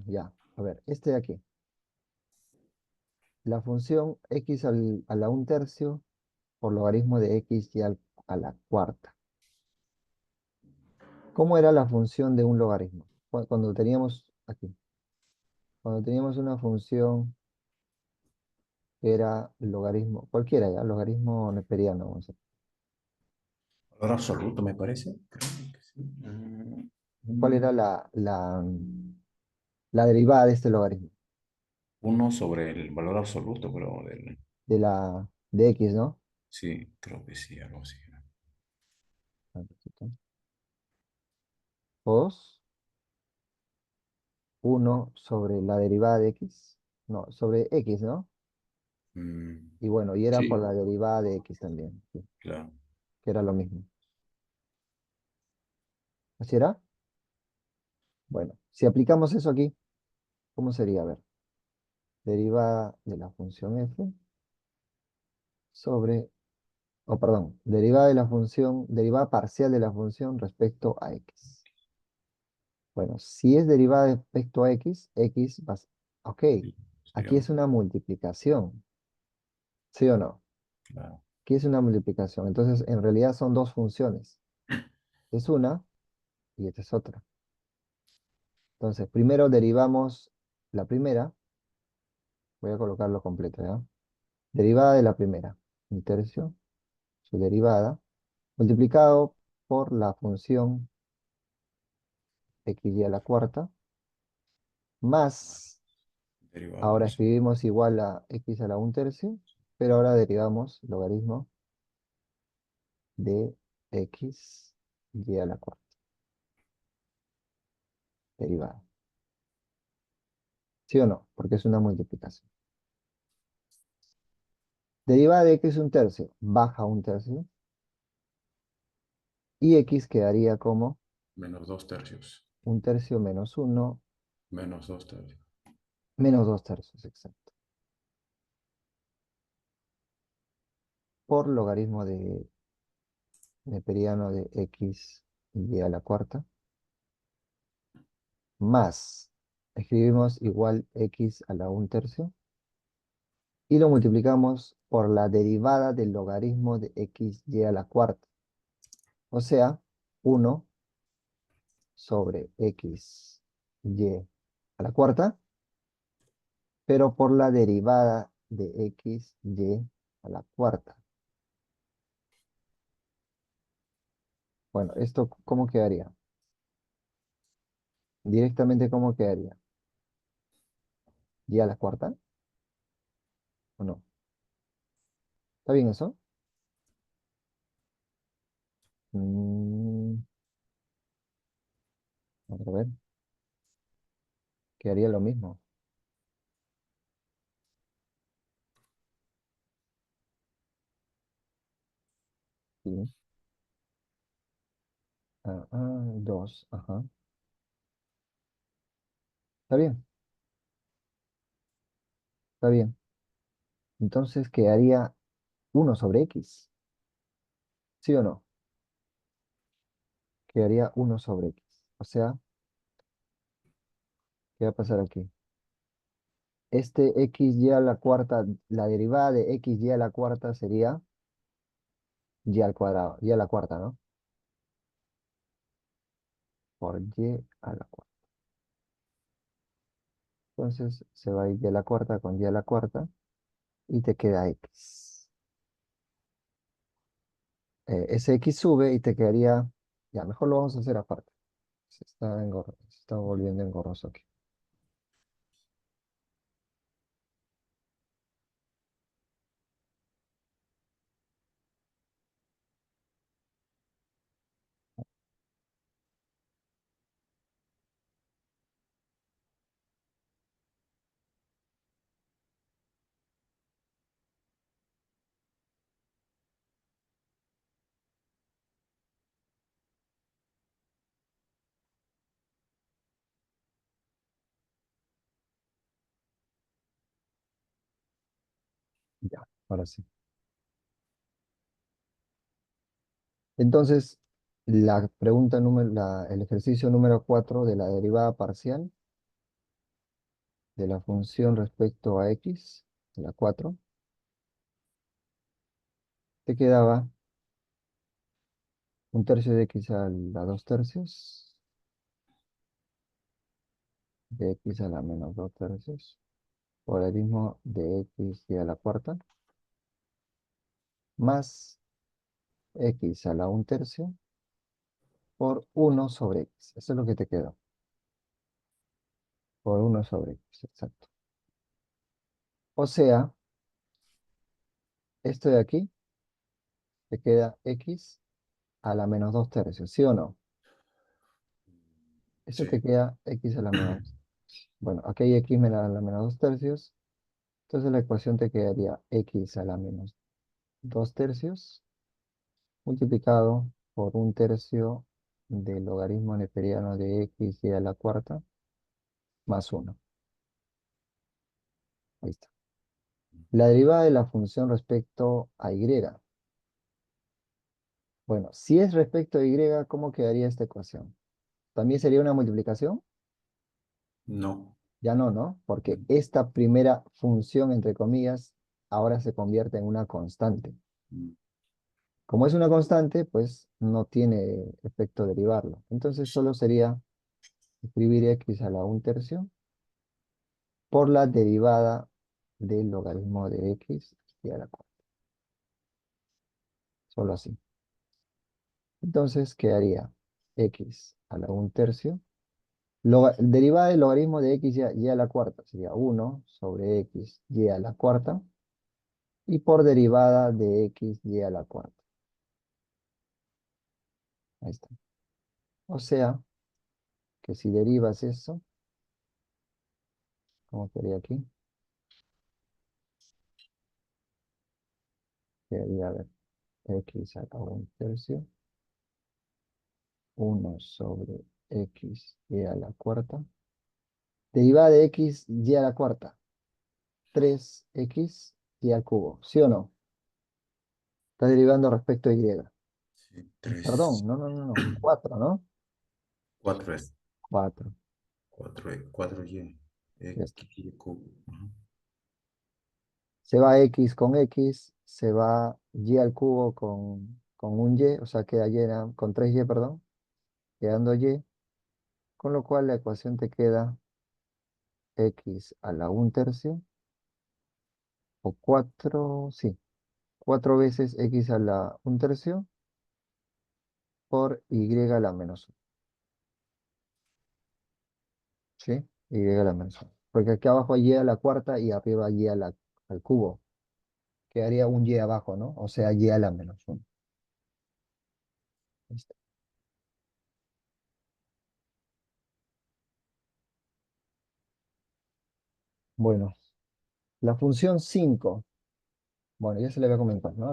Ya, a ver, este de aquí. La función x a la 1/3 por logaritmo de x a la cuarta. ¿Cómo era la función de un logaritmo? Cuando teníamos aquí, cuando teníamos una función que era logaritmo, cualquiera ya, logaritmo neperiano, vamos a decir. Valor absoluto, me parece. Creo que sí. ¿Cuál era la derivada de este logaritmo? Uno sobre el valor absoluto, pero del... De x, ¿no? Sí, creo que sí, algo así. A ver, Dos, 1 sobre la derivada de x. No, sobre x, ¿no? Mm, Y bueno, y era por sí, la derivada de x también, sí, claro. que era lo mismo. ¿Así era? Bueno, si aplicamos eso aquí, ¿cómo sería? A ver, derivada de la función f sobre, o perdón, derivada parcial de la función respecto a x. Bueno, si es derivada respecto a x, ok, Sí, aquí sería, es una multiplicación, ¿sí o no? claro. Aquí es una multiplicación, entonces en realidad son dos funciones. Es una y esta es otra. Entonces, primero derivamos la primera, voy a colocarlo completo, ¿ya? Derivada de la primera, un tercio, su derivada, multiplicado por la función x y a la cuarta, más, Derivado ahora del sol. escribimos igual a x a la 1/3, pero ahora derivamos logaritmo de x y a la cuarta, derivada. ¿Sí o no? Porque es una multiplicación. Derivada de x 1/3, baja 1/3, y x quedaría como Menos 2/3. 1/3 menos 1 Menos 2/3. menos 2/3, exacto. Por logaritmo de neperiano de x y a la cuarta, más, escribimos igual x a la 1/3, y lo multiplicamos por la derivada del logaritmo de x y a la cuarta. O sea, 1 sobre x y a la cuarta, pero por la derivada de x y a la cuarta. Bueno, ¿esto cómo quedaría? Directamente, ¿cómo quedaría? ¿Y a la cuarta? ¿O no? ¿Está bien eso? Mm, a ver, quedaría lo mismo. Sí. 2, ajá. Está bien, está bien. Entonces quedaría 1 sobre x. ¿Sí o no? Quedaría 1 sobre x. O sea, ¿qué va a pasar aquí? este xy a la cuarta, la derivada de xy a la cuarta sería y al cuadrado, y a la cuarta, ¿no? Por y a la cuarta. Entonces se va a ir y a la cuarta con y a la cuarta y te queda x. Ese x sube y te quedaría, ya, mejor lo vamos a hacer aparte. Se está volviendo engorroso aquí. Ya, ahora sí. Entonces, el ejercicio número 4 de la derivada parcial de la función respecto a x, la 4 te quedaba un tercio de x a la 2 tercios, de x a la menos 2 tercios, logaritmo de x y a la cuarta, más x a la 1 tercio por 1/x. Eso es lo que te quedó, por 1/x, exacto. O sea, esto de aquí te queda x a la menos 2 tercios, ¿sí o no? Eso te Sí. queda x a la menos. Bueno, aquí hay x a la menos 2 tercios. Entonces la ecuación te quedaría x a la menos 2 tercios multiplicado por 1 tercio del logaritmo neperiano de x y a la cuarta más 1. Ahí está. La derivada de la función respecto a y. Bueno, si es respecto a y, ¿cómo quedaría esta ecuación? ¿También sería una multiplicación? No. Ya no, ¿no? Porque esta primera función, entre comillas, ahora se convierte en una constante. Mm, Como es una constante, pues no tiene efecto derivarlo. Entonces solo sería escribir x a la 1 tercio por la derivada del logaritmo de x y a la cuarta. Solo así. Entonces quedaría x a la 1 tercio. Derivada del logaritmo de x y a la cuarta sería 1/x y a la cuarta. Y por derivada de x y a la cuarta. Ahí está. O sea que si derivas eso, ¿cómo quedaría aquí? Quedaría, a ver, x a la 1 tercio, 1/x y a la cuarta. Derivada de x y a la cuarta, 3x y al cubo, ¿sí o no? Está derivando respecto a y. sí, 3. Perdón, no, 4, ¿no? 4 es. 4, 4y. ya está. X y cubo. Ajá. Se va x con x, se va y al cubo con un y, o sea, queda y con 3y, perdón, quedando y, con lo cual la ecuación te queda x a la 1 tercio, o 4, sí, 4 veces x a la 1 tercio por y a la menos 1, ¿sí? Y a la menos 1. Porque aquí abajo hay y a la cuarta y arriba y al cubo. Quedaría un y abajo, ¿no? O sea, y a la menos 1. Listo. Bueno, la función 5. Bueno, ya se le había comentado, ¿no?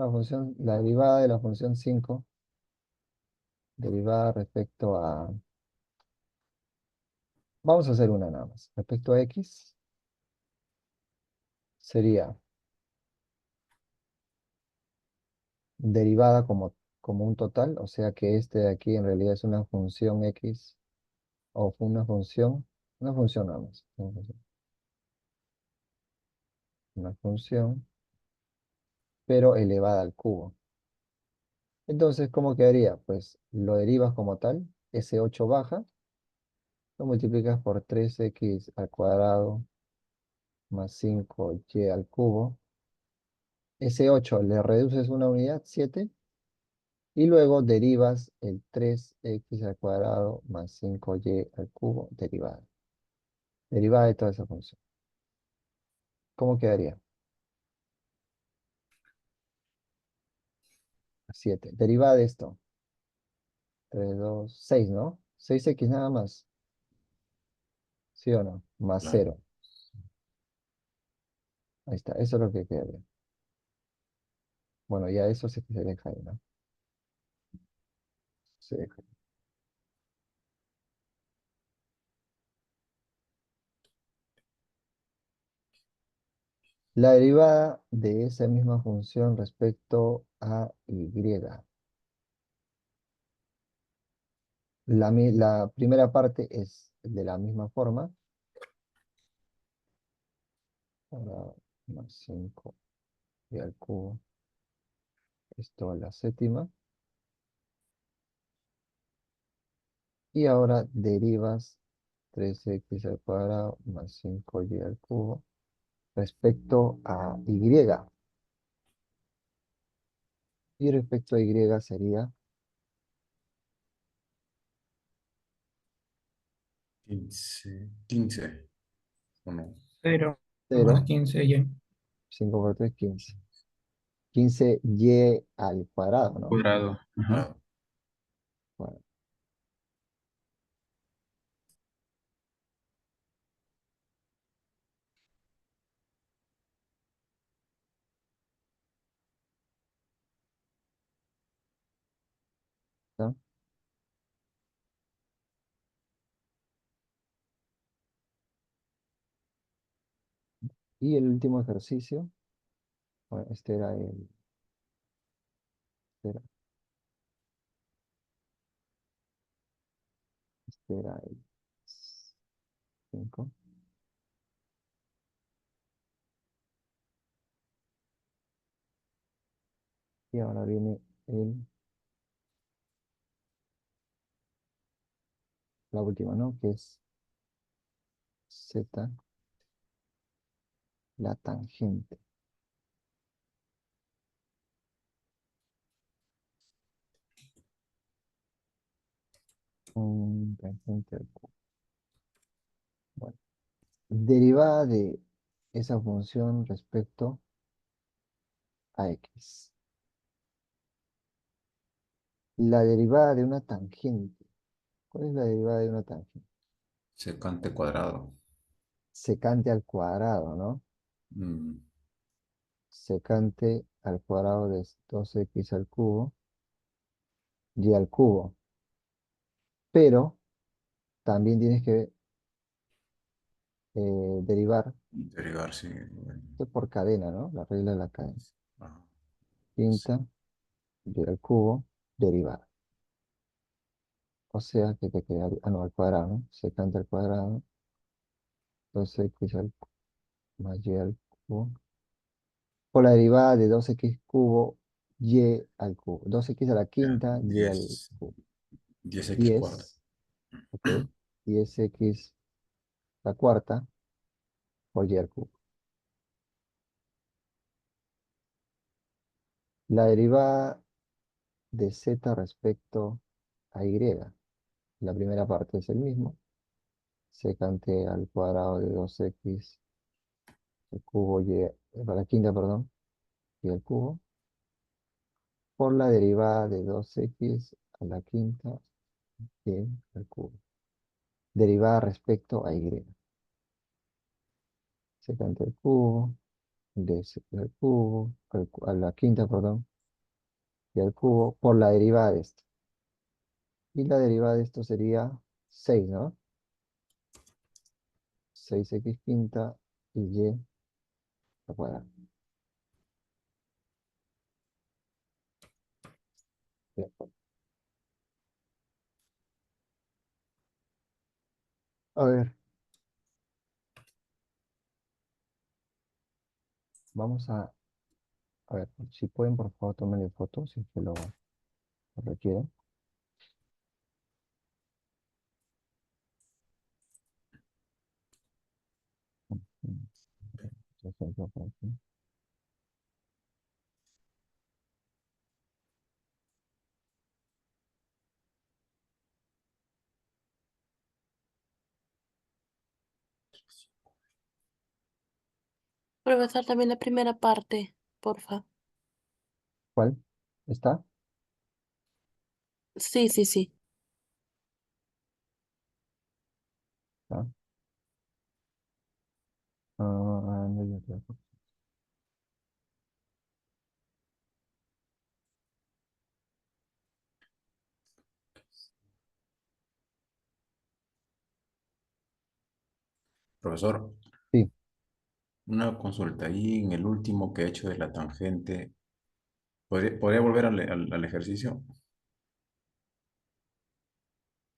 La derivada de la función 5, derivada respecto a... Vamos a hacer una nada más. Respecto a x, sería derivada como un total, o sea que este de aquí en realidad es una función x, o una función nada más. Una función. una función, pero elevada al cubo. Entonces, ¿cómo quedaría? Pues lo derivas como tal, ese 8 baja, lo multiplicas por 3x al cuadrado más 5y al cubo. Ese 8 le reduces una unidad, 7, y luego derivas el 3x al cuadrado más 5y al cubo, derivada. Derivada de toda esa función. ¿Cómo quedaría? 7. Derivada de esto. 3, 2, 6, ¿no? 6x nada más. ¿Sí o no? Más Claro. 0. Ahí está. Eso es lo que quedaría. Bueno, ya eso se deja ahí, ¿no? Se deja. La derivada de esa misma función respecto a y. La primera parte es de la misma forma. Ahora, más 5 y al cubo. Esto a la séptima. Y ahora derivas 3x al cuadrado más 5y al cubo respecto a y. Y respecto a y sería 15. ¿O no? 0 más 0, 15 y 5 por 3, 15. 15y al cuadrado, ¿no? Cuadrado. Ajá. Claro. Bueno, ¿está? Y el último ejercicio, bueno, este era el 5. Y ahora viene la última, ¿no? Que es z, la tangente. Tangente al cubo. Bueno, derivada de esa función respecto a x. La derivada de una tangente. ¿Cuál es la derivada de una tangente? Secante cuadrado. Secante al cuadrado, ¿no? Mm, Secante al cuadrado de 2x al cubo y al cubo. Pero también tienes que derivar Derivar, sí. Bueno. esto por cadena, ¿no? La regla de la cadena. Ah, Quinta y al cubo, derivada. O sea que te quedaría, no, al cuadrado, ¿no? Secante al cuadrado, 2x más y al cubo. Por la derivada de 2x cubo y al cubo. 2x a la ya. quinta y al 10. cubo. 10x cuarta. 10, ok. 10x la cuarta por y al cubo. La derivada de z respecto a y. La primera parte es el mismo. Secante al cuadrado de 2x al cubo y a la quinta, perdón, y al cubo. Por la derivada de 2x a la quinta y al cubo. Derivada respecto a y. Secante al cubo, de x al cubo, a la quinta, perdón, y al cubo, por la derivada de esto. Y la derivada de esto sería 6, ¿no? 6x quinta y al cuadrado. Bien. A ver, a ver, si pueden, por favor, tomen fotos si es que lo requieren. Mm, ejemplo por aquí. Profesor, también la primera parte, porfa. ¿Cuál? ¿Está? Sí, sí, sí. ¿Está? No, yo creo que- Profesor, Sí, una consulta ahí en el último que he hecho de la tangente. ¿Podría volver al ejercicio?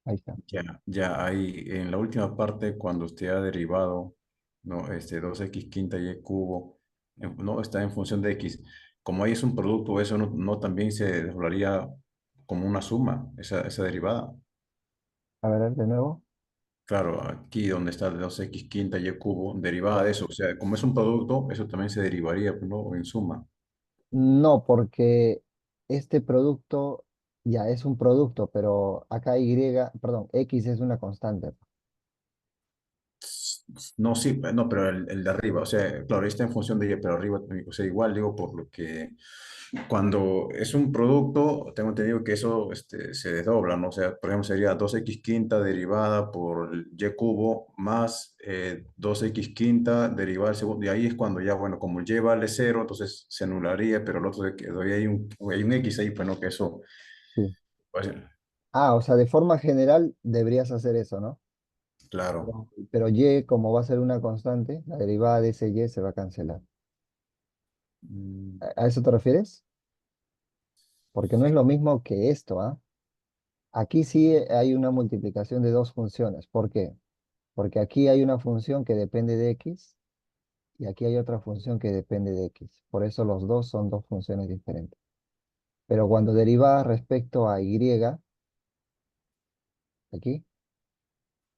ahí está. Ya ahí en la última parte, cuando usted ha derivado, ¿no? 2x quinta y cubo, no está en función de x. Como ahí es un producto, eso no también se desdoblaría como una suma, esa derivada. A ver, de nuevo. Claro, aquí donde está 2x quinta y cubo, derivada de eso. O sea, como es un producto, eso también se derivaría, ¿no? En suma. No, porque este producto ya es un producto, pero acá perdón, X es una constante. No, sí, no, pero el de arriba, o sea, claro, está en función de ella, pero arriba, o sea, igual digo, por lo que cuando es un producto, tengo entendido que eso se desdobla, ¿no? O sea, por ejemplo, sería 2x quinta derivada por el y cubo más 2x quinta derivada del segundo, y ahí es cuando ya, bueno, como el y vale cero, entonces se anularía, pero el otro de que doy hay un x ahí, pues no, que eso, Sí. pues, Ah, o sea, de forma general deberías hacer eso, ¿no? claro. Pero Y, como va a ser una constante, la derivada de ese Y se va a cancelar. Mm, ¿A eso te refieres? Porque no es lo mismo que esto, ¿ah? Aquí sí hay una multiplicación de dos funciones. ¿Por qué? Porque aquí hay una función que depende de X y aquí hay otra función que depende de X. Por eso los dos son dos funciones diferentes. Pero cuando derivas respecto a Y, aquí,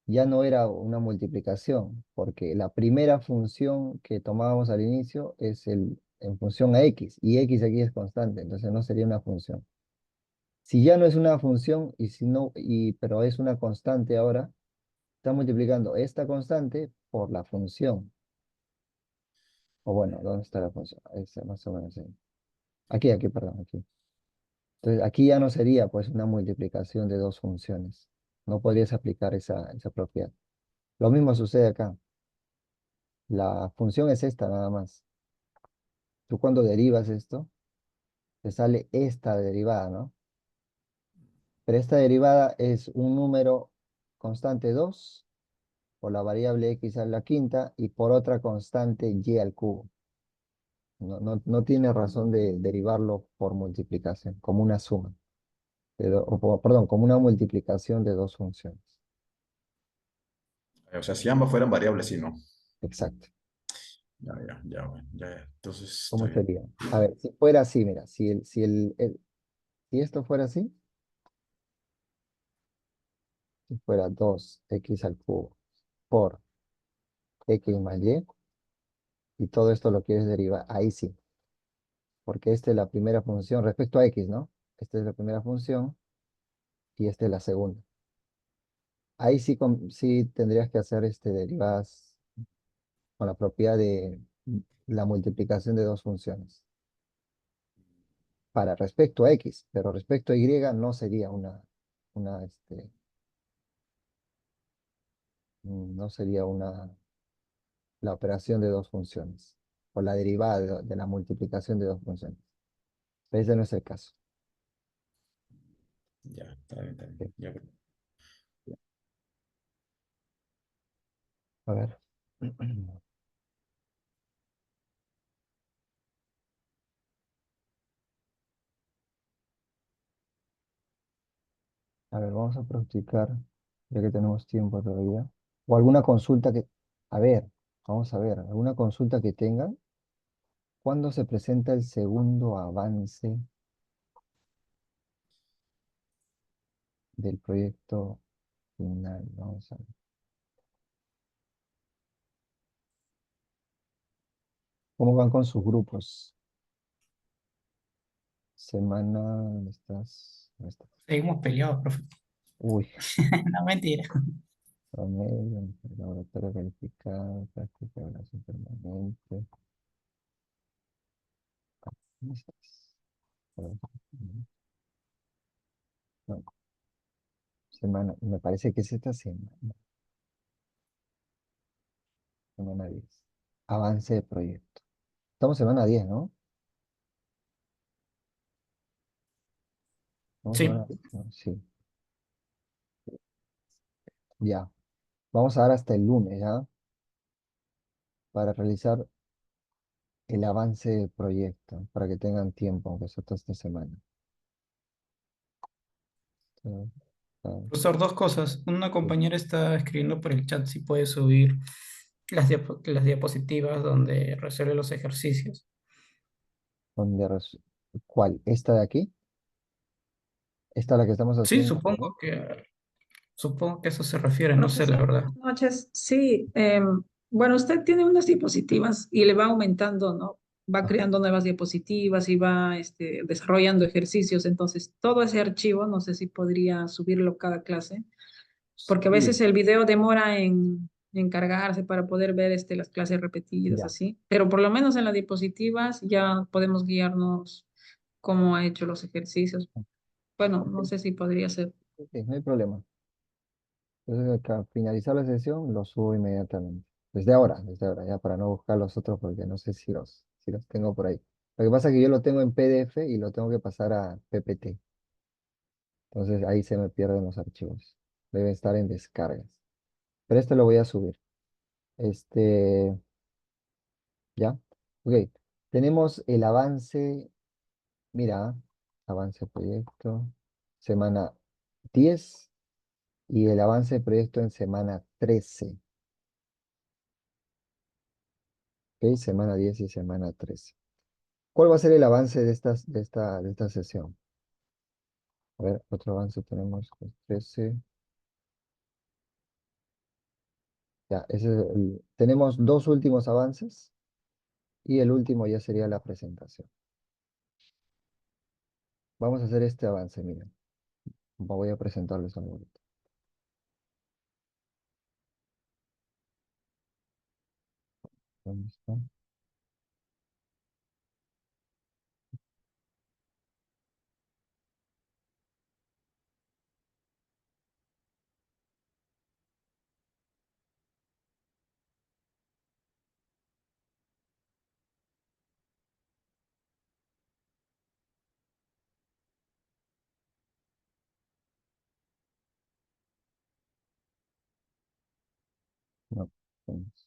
ya no era una multiplicación, porque la primera función que tomábamos al inicio es en función a X, y X aquí es constante, entonces no sería una función. Si ya no es una función, y si no, pero es una constante ahora, está multiplicando esta constante por la función. O bueno, ¿dónde está la función? Es más o menos ahí. Aquí, perdón, aquí. Entonces, aquí ya no sería pues una multiplicación de dos funciones. No podrías aplicar esa propiedad. Lo mismo sucede acá. La función es esta nada más. Tú cuando derivas esto, te sale esta derivada, ¿no? Pero esta derivada es un número constante 2 por la variable x a la quinta y por otra constante y al cubo. No tiene razón de derivarlo por multiplicación, como una suma. Perdón, como una multiplicación de dos funciones. O sea, si ambas fueran variables, sí, ¿no? Exacto. Ya, ya, ya, bueno, ya, ya. Entonces, está ¿Cómo bien. sería? A ver, si fuera así, mira, si esto fuera así, si fuera 2x al cubo por x más y todo esto lo quieres derivar, ahí sí, porque esta es la primera función respecto a x, ¿no? Esta es la primera función y esta es la segunda. Ahí sí, sí tendrías que hacer derivadas con la propiedad de la multiplicación de dos funciones para respecto a x, pero respecto a y no sería una, no sería la operación de dos funciones o la derivada de la multiplicación de dos funciones. Pero ese no es el caso. Ya, está bien, está bien. Ok, Ya, a ver. A ver, vamos a practicar, ya que tenemos tiempo todavía. O alguna consulta a ver, vamos a ver, alguna consulta que tengan. ¿Cuándo se presenta el segundo avance del proyecto final? Vamos a ver. ¿Cómo van con sus grupos? Semana, ¿dónde estás? ¿Dónde estás? Seguimos peleados, profe. Uy, No, mentira. promedio, laboratorio calificado, práctica, evaluación permanente. ¿Dónde estás? No, semana, me parece que es esta semana. Semana 10. Avance de proyecto. Estamos semana 10, ¿no? Estamos semana, Sí, no, sí, ya. Vamos a dar hasta el lunes, ¿ya? Para realizar el avance del proyecto, para que tengan tiempo, aunque sea toda esta semana. Ah, ah, profesor, dos cosas. Una compañera está escribiendo por el chat si puede subir las diapositivas donde resuelve los ejercicios. ¿dónde ¿Cuál? ¿Esta de aquí? ¿Esta es la que estamos Sí, haciendo? supongo que a eso se refiere, no sé la Profesor, verdad. buenas noches. Sí, bueno, usted tiene unas diapositivas y le va aumentando, ¿no? Va Ah, creando nuevas diapositivas y va desarrollando ejercicios. Entonces, todo ese archivo, no sé si podría subirlo cada clase, porque a sí, veces el video demora en cargarse para poder ver las clases repetidas, ya. así. Pero por lo menos en las diapositivas ya podemos guiarnos cómo ha hecho los ejercicios. Bueno, no Ok, sé si podría ser. ok, no hay problema. Entonces, acá, al finalizar la sesión, lo subo inmediatamente. Desde ahora, ya para no buscar los otros, porque no sé si los tengo por ahí. Lo que pasa es que yo lo tengo en PDF y lo tengo que pasar a PPT. Entonces ahí se me pierden los archivos. Deben estar en descargas. Pero este lo voy a subir. Este, ¿ya? Ok. Tenemos el avance, mira, avance proyecto, semana 10 y el avance de proyecto en semana 13. Ok, semana 10 y semana 13. ¿Cuál va a ser el avance de esta sesión? A ver, otro avance tenemos, pues, 13. Ya, tenemos dos últimos avances y el último ya sería la presentación. Vamos a hacer este avance, miren. Voy a presentarles algo ahorita. ¿Dónde está? No, ¿dónde está?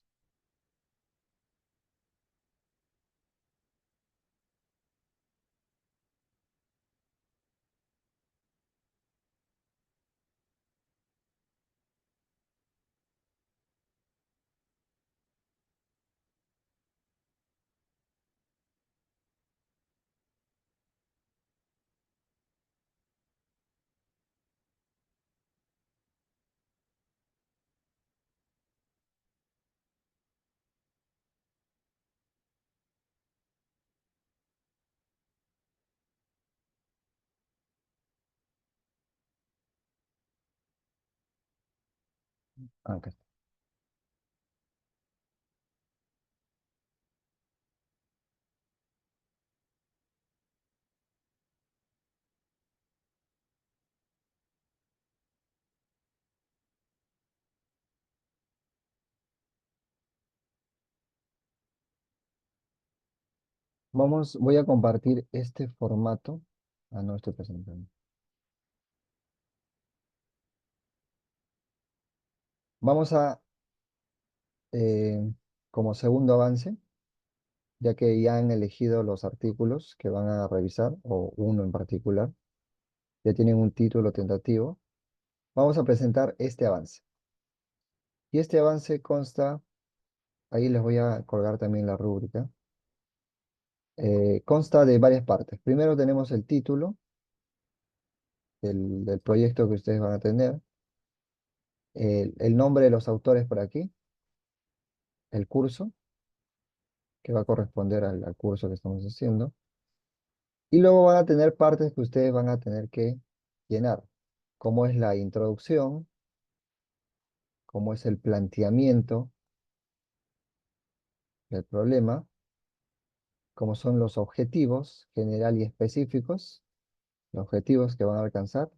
Ah, acá está. Voy a compartir este formato. Ah, no estoy presentando. Vamos a, eh, como segundo avance, ya que ya han elegido los artículos que van a revisar, o uno en particular, ya tienen un título tentativo, vamos a presentar este avance. Y este avance consta, ahí les voy a colgar también la rúbrica. consta de varias partes. Primero tenemos el título del proyecto que ustedes van a tener, el nombre de los autores por aquí, el curso, que va a corresponder al curso que estamos haciendo, y luego van a tener partes que ustedes van a tener que llenar, como es la introducción, como es el planteamiento del problema, como son los objetivos general y específicos, los objetivos que van a alcanzar,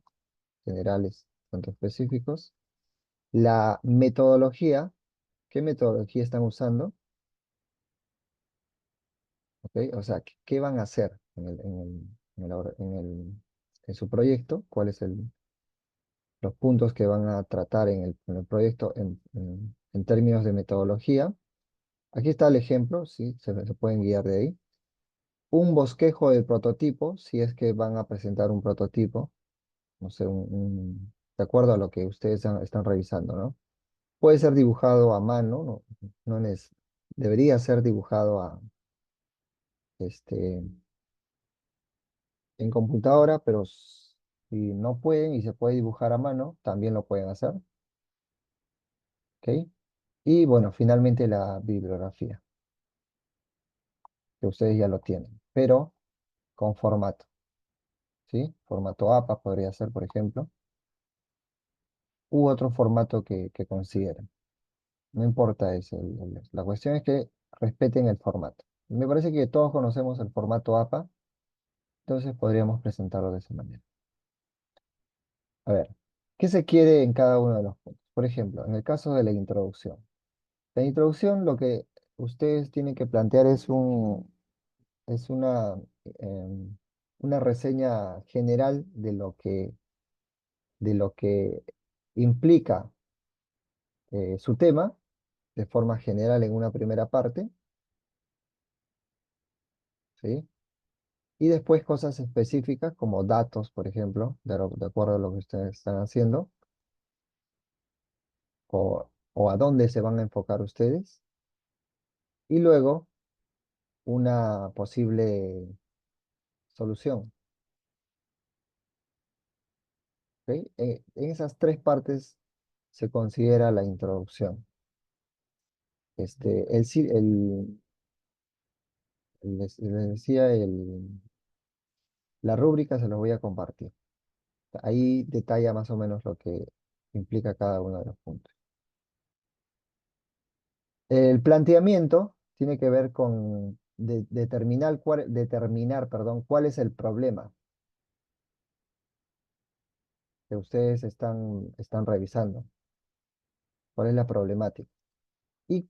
generales, tanto específicos, la metodología, qué metodología están usando, ¿ok? O sea, qué van a hacer en su proyecto, cuáles los puntos que van a tratar en el proyecto en términos de metodología. Aquí está el ejemplo, sí, se pueden guiar de ahí. Un bosquejo del prototipo, si es que van a presentar un prototipo, no sé, de acuerdo a lo que ustedes están revisando, ¿no? Puede ser dibujado a mano, debería ser dibujado este, en computadora, pero si no pueden y se puede dibujar a mano, también lo pueden hacer, ¿ok? Y bueno, finalmente la bibliografía, que ustedes ya lo tienen, pero con formato, ¿sí? Formato APA podría ser, por ejemplo, u otro formato que consideren. No importa eso, la cuestión es que respeten el formato. Me parece que todos conocemos el formato APA, entonces podríamos presentarlo de esa manera. A ver, ¿qué se quiere en cada uno de los puntos? Por ejemplo, en el caso de la introducción. La introducción lo que ustedes tienen que plantear es una reseña general de lo que implica su tema, de forma general en una primera parte, ¿sí? Y después cosas específicas como datos, por ejemplo, de acuerdo a lo que ustedes están haciendo, o a dónde se van a enfocar ustedes. Y luego una posible solución. ¿Ok? En esas tres partes se considera la introducción. El, ci- el- les decía, la rúbrica se los voy a compartir. Ahí detalla más o menos lo que implica cada uno de los puntos. El planteamiento tiene que ver con determinar, perdón, cuál es el problema que ustedes están revisando, cuál es la problemática. Y,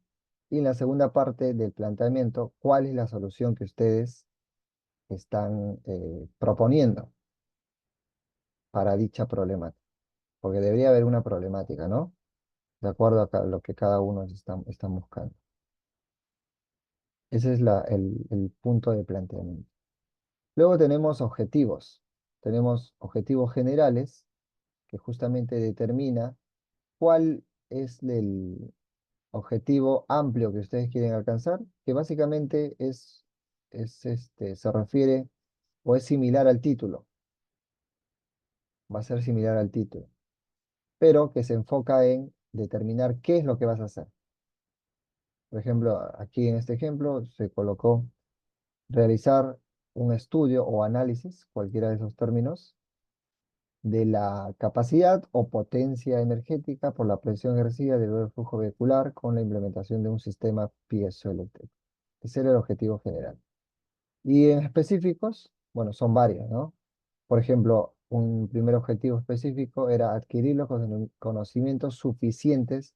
y en la segunda parte del planteamiento, cuál es la solución que ustedes están proponiendo para dicha problemática. Porque debería haber una problemática, ¿no? De acuerdo a lo que cada uno están buscando. Ese es el punto de planteamiento. Luego tenemos objetivos. Tenemos objetivos generales, que justamente determina cuál es el objetivo amplio que ustedes quieren alcanzar, que básicamente se refiere o es similar al título, va a ser similar al título, pero que se enfoca en determinar qué es lo que vas a hacer. Por ejemplo, aquí en este ejemplo se colocó realizar un estudio o análisis, cualquiera de esos términos, de la capacidad o potencia energética por la presión ejercida del flujo vehicular con la implementación de un sistema piezoeléctrico. Ese era el objetivo general. Y en específicos, bueno, son varios, ¿no? Por ejemplo, un primer objetivo específico era adquirir los conocimientos suficientes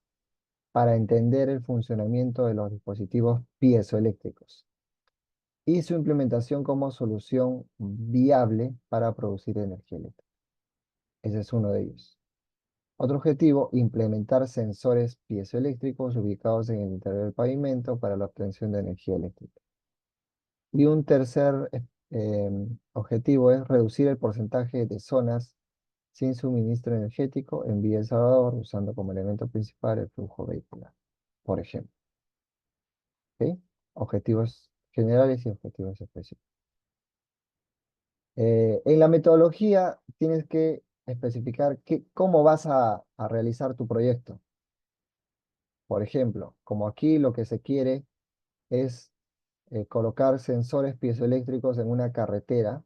para entender el funcionamiento de los dispositivos piezoeléctricos y su implementación como solución viable para producir energía eléctrica. Ese es uno de ellos. Otro objetivo, implementar sensores piezoeléctricos ubicados en el interior del pavimento para la obtención de energía eléctrica. Y un tercer objetivo es reducir el porcentaje de zonas sin suministro energético en Villa El Salvador, usando como elemento principal el flujo vehicular, por ejemplo. ¿Ok? Objetivos generales y objetivos específicos. En la metodología tienes que especificar cómo vas a realizar tu proyecto. Por ejemplo, como aquí lo que se quiere es colocar sensores piezoeléctricos en una carretera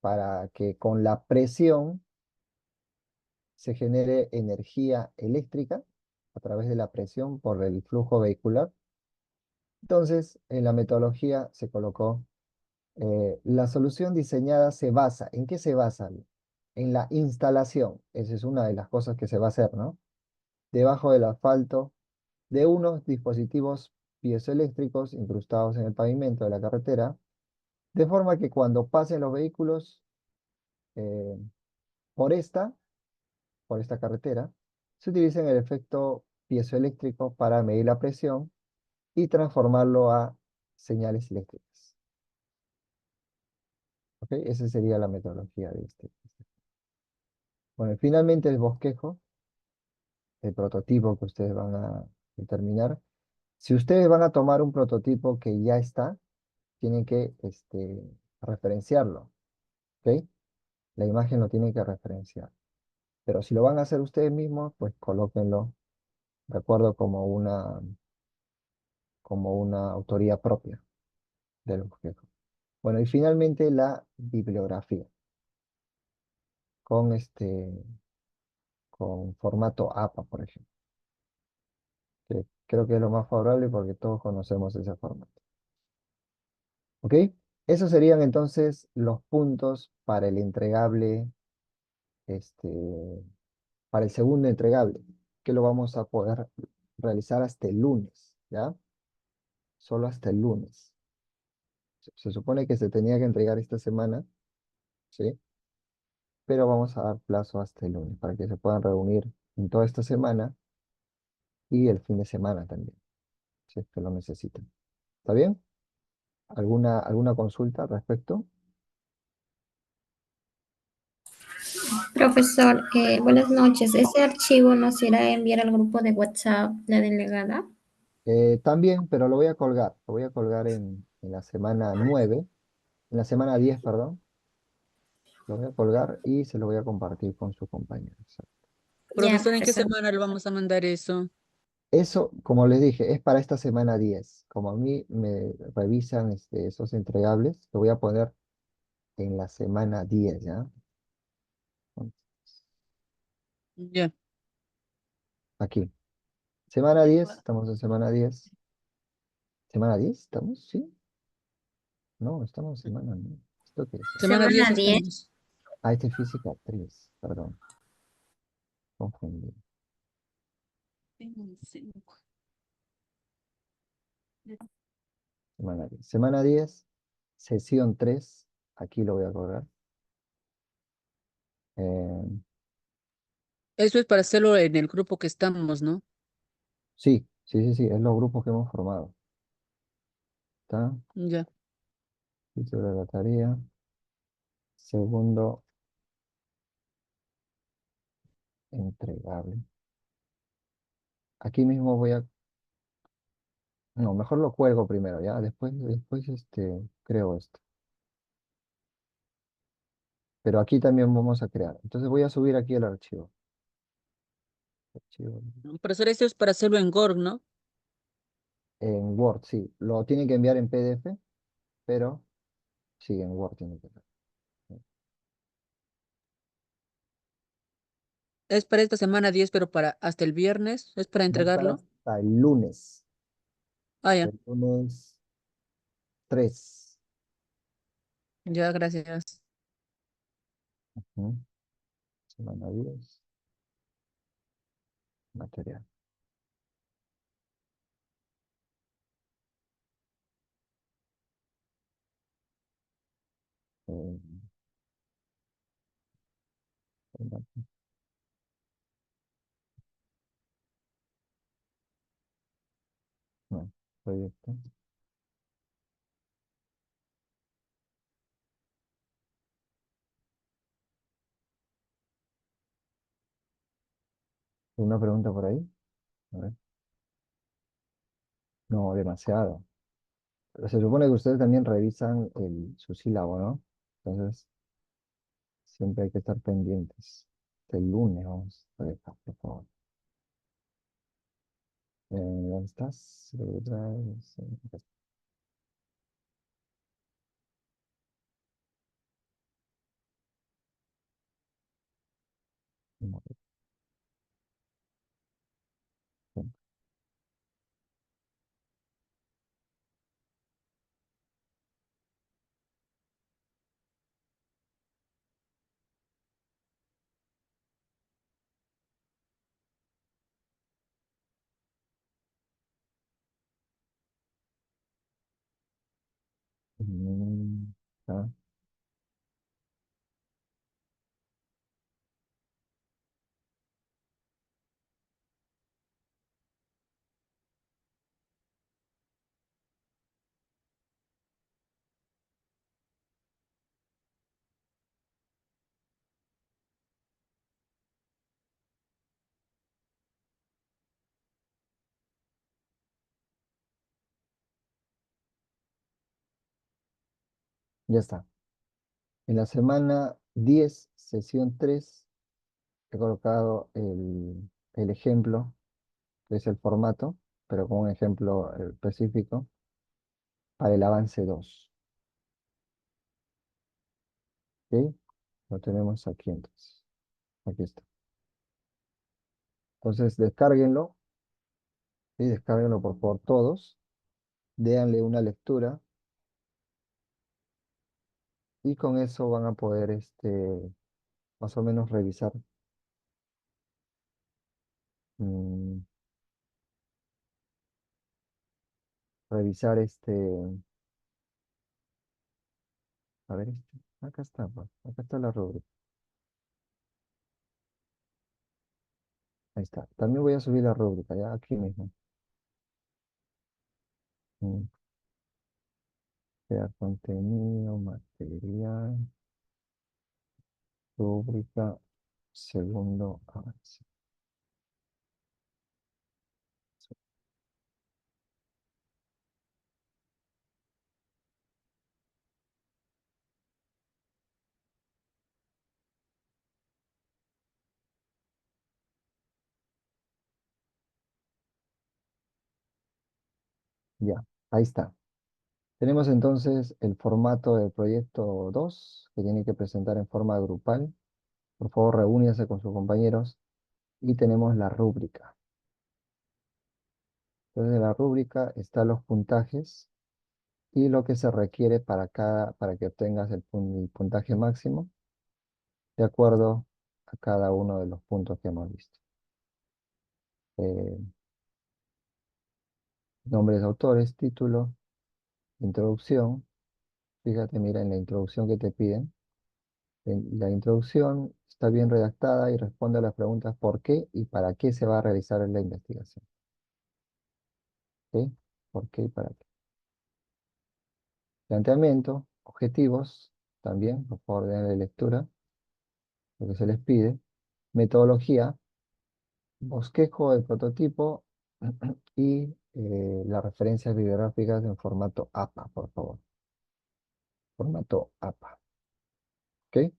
para que con la presión se genere energía eléctrica a través de la presión por el flujo vehicular. Entonces, en la metodología se colocó, la solución diseñada se basa, ¿en qué se basa? En la instalación, esa es una de las cosas que se va a hacer, ¿no? Debajo del asfalto, de unos dispositivos piezoeléctricos incrustados en el pavimento de la carretera, de forma que cuando pasen los vehículos eh, por por esta carretera, se utiliza el efecto piezoeléctrico para medir la presión y transformarlo a señales eléctricas. ¿Ok? Esa sería la metodología de este. Bueno, y finalmente el bosquejo, el prototipo que ustedes van a determinar. Si ustedes van a tomar un prototipo que ya está, tienen que referenciarlo. ¿Ok? La imagen lo tienen que referenciar. Pero si lo van a hacer ustedes mismos, pues colóquenlo de acuerdo como una autoría propia del bosquejo. Bueno, y finalmente la bibliografía con con formato APA, por ejemplo, que creo que es lo más favorable porque todos conocemos ese formato. ¿Ok? Esos serían entonces los puntos para el entregable, este, para el segundo entregable, que lo vamos a poder realizar hasta el lunes, ¿ya? Solo hasta el lunes. Se supone que se tenía que entregar esta semana, ¿sí? Pero vamos a dar plazo hasta el lunes para que se puedan reunir en toda esta semana y el fin de semana también, si es que lo necesitan. ¿Está bien? ¿Alguna consulta al respecto? Profesor, buenas noches. ¿Ese archivo nos irá a enviar al grupo de WhatsApp la delegada? También, pero lo voy a colgar. Lo voy a colgar en la semana 9, en la semana 10, perdón. Lo voy a colgar y se lo voy a compartir con su compañero. Ya, Profesor, ¿en qué profesor. semana le vamos a mandar eso? Eso, como les dije, es para esta semana 10. Como a mí me revisan esos entregables, lo voy a poner en la semana 10, ¿ya? Ya. Aquí. Semana 10, estamos en semana 10. ¿Semana 10 estamos? ¿Sí? No, estamos en semana 9. ¿Esto qué es? Semana 10 Semana 10. estamos. Ah, este es física 3, perdón. Confundí. Semana 10. Semana 10, sesión 3. Aquí lo voy a colgar. Eh, Eso es para hacerlo en el grupo que estamos, ¿no? sí, sí, sí, sí, es los grupos que hemos formado. ¿Está? Ya. Título de la tarea. Segundo entregable. Aquí mismo voy a... No, mejor lo cuelgo primero, ¿ya? Después creo esto. Pero aquí también vamos a crear. Entonces voy a subir aquí el archivo. Archivo Profesor, esto es para hacerlo en Gorg, ¿no? en Word, sí. Lo tienen que enviar en PDF, pero sí, en Word tiene que ser. Es para esta semana 10, pero para hasta el viernes. ¿Es para Va a estar entregarlo? hasta el lunes. Ah, Hasta ya. el lunes 3. Ya, gracias. Ujú. Semana 10. Material. Eh, no, proyecto. ¿Una pregunta por ahí? A ver. No, demasiado. se supone que ustedes también revisan su sílabo, ¿no? Entonces, siempre hay que estar pendientes. El lunes vamos a dejar, por favor. ¿Dónde estás? Sí, acá está. Mm, ah, ya está. En la semana 10 sesión 3 he colocado el ejemplo, que es el formato, pero con un ejemplo específico para el avance 2. ¿Ok? Lo tenemos aquí entonces. Aquí está. Entonces, descárguenlo, ¿sí? Descárguenlo por favor todos. Déanle una lectura y con eso van a poder más o menos mm, revisar a ver, acá está, pues, acá está la rúbrica. Ahí está. También voy a subir la rúbrica, ya aquí mismo. Mm, Crear contenido, material, rúbrica, segundo avance. Ya, ahí está. Tenemos entonces el formato del proyecto 2 que tiene que presentar en forma grupal. Por favor, reúnanse con sus compañeros. Y tenemos la rúbrica. Entonces, en la rúbrica están los puntajes y lo que se requiere para que obtengas el puntaje máximo de acuerdo a cada uno de los puntos que hemos visto. Eh, Nombres de autores, título, introducción. Fíjate, mira, en la introducción que te piden. La introducción está bien redactada y responde a las preguntas por qué y para qué se va a realizar la investigación. ¿Ok? ¿Por qué y para qué? Planteamiento, objetivos, también, por favor, denle lectura, lo que se les pide. Metodología, bosquejo del prototipo y las referencias bibliográficas en formato APA, por favor. Formato APA. ¿Ok?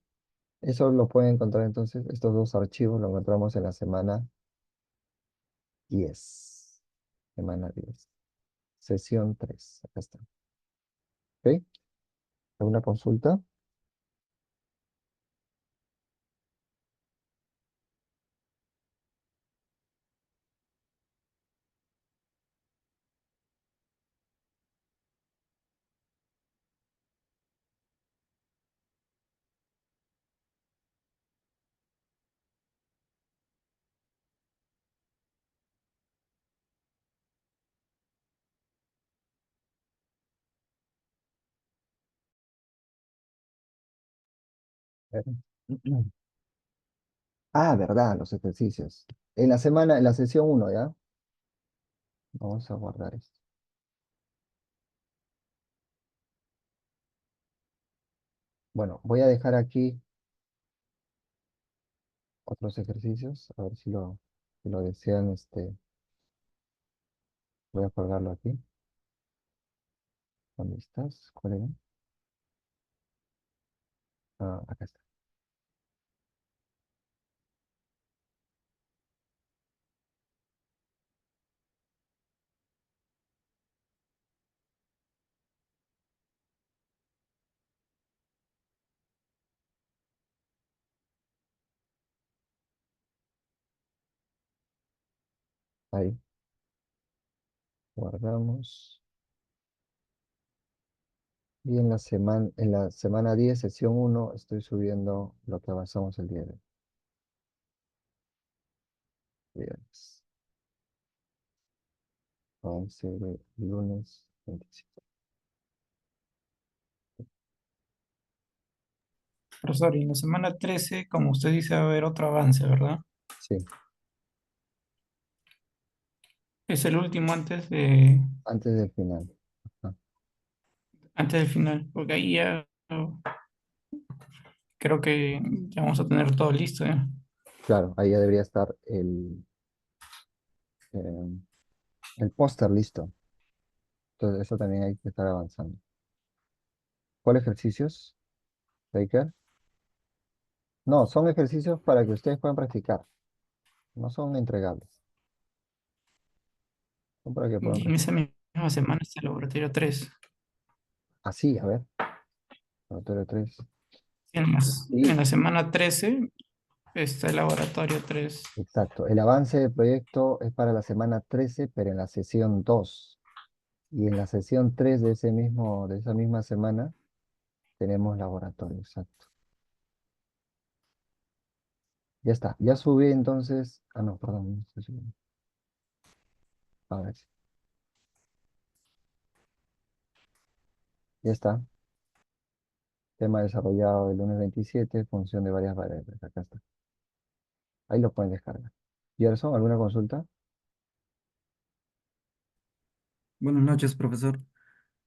Eso lo pueden encontrar entonces, estos dos archivos lo encontramos en la semana 10. Semana 10. Sesión 3. Acá está. ¿Ok? ¿Alguna consulta? A ver. Ah, verdad, los ejercicios. En la sesión 1, ¿ya? Vamos a guardar esto. Bueno, voy a dejar aquí otros ejercicios, a ver si lo desean, voy a colgarlo aquí. ¿Dónde estás? ¿Cuál era? Ah, acá está. Ahí, guardamos. Y en la semana 10 sesión 1 estoy subiendo lo que avanzamos el día de hoy. Viernes. 11 de lunes 27. Profesor, y en la semana 13, como usted dice, va a haber otro avance, ¿verdad? Sí, Es el último antes antes del final. Ajá. antes del final, porque ahí ya creo que ya vamos a tener todo listo, ¿eh? Claro, ahí ya debería estar el póster listo. Entonces eso también hay que estar avanzando. ¿Cuál ejercicios, Baker? No, son ejercicios para que ustedes puedan practicar. No son entregables. Son para que puedan Y en esa practicar. misma semana está el laboratorio 3. Así, a ver. Laboratorio 3. En Sí, la semana 13 está el laboratorio 3. exacto. El avance del proyecto es para la semana 13, pero en la sesión 2. Y en la sesión 3 de esa misma semana tenemos laboratorio, exacto. Ya está. Ya subí entonces. Ah, no, perdón. No estoy subiendo. A ver. Ya está. Tema desarrollado el lunes 27, función de varias variables. Acá está. Ahí lo pueden descargar. Gerson, ¿alguna consulta? Buenas noches, profesor.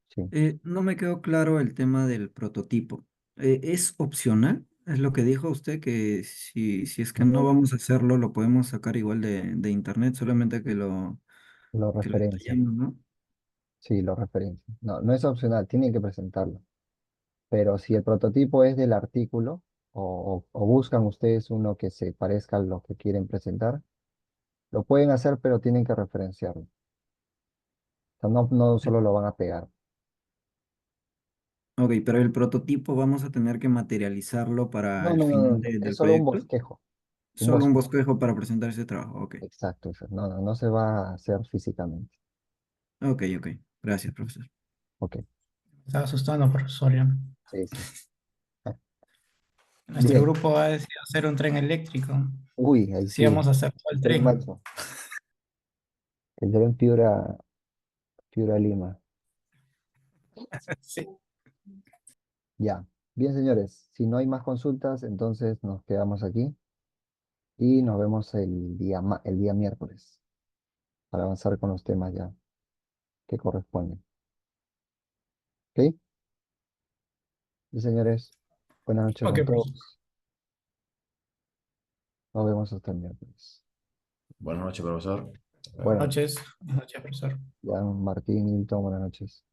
Sí. No me quedó claro el tema del prototipo. ¿Es opcional? Es lo que dijo usted, que si es que no Mm, vamos a hacerlo, lo podemos sacar igual de internet, solamente Lo que lo referencia. detallemos, ¿no? Sí, lo referencia. No, no es opcional, tienen que presentarlo. Pero si el prototipo es del artículo o buscan ustedes uno que se parezca a lo que quieren presentar, lo pueden hacer, pero tienen que referenciarlo. O sea, no, no solo lo van a pegar. Ok, pero el prototipo vamos a tener que materializarlo para No, el no, no, no, final no. Es del solo un proyecto. bosquejo. Un Solo un bosquejo. bosquejo para presentar ese trabajo. Ok, Exacto, eso. No, no, no se va a hacer físicamente. ok, ok. Gracias, profesor. Ok. Me estaba asustando, profesor. Ya. Sí, sí. Nuestro Bien. grupo ha decidido hacer un tren eléctrico. Uy, ahí Sí, sí. vamos a hacer todo el Tren tren. Maxo. El tren Piura, Piura Lima. Sí. Ya. Bien, señores. Si no hay más consultas, entonces nos quedamos aquí y nos vemos el día miércoles para avanzar con los temas ya que corresponden. ¿Ok? Bien, señores. Buenas noches Ok, con profesor. todos. Nos vemos hasta el miércoles. Buenas noches, profesor. Buenas Bueno, noches. Buenas noches, profesor. ya Martín, Milton, buenas noches.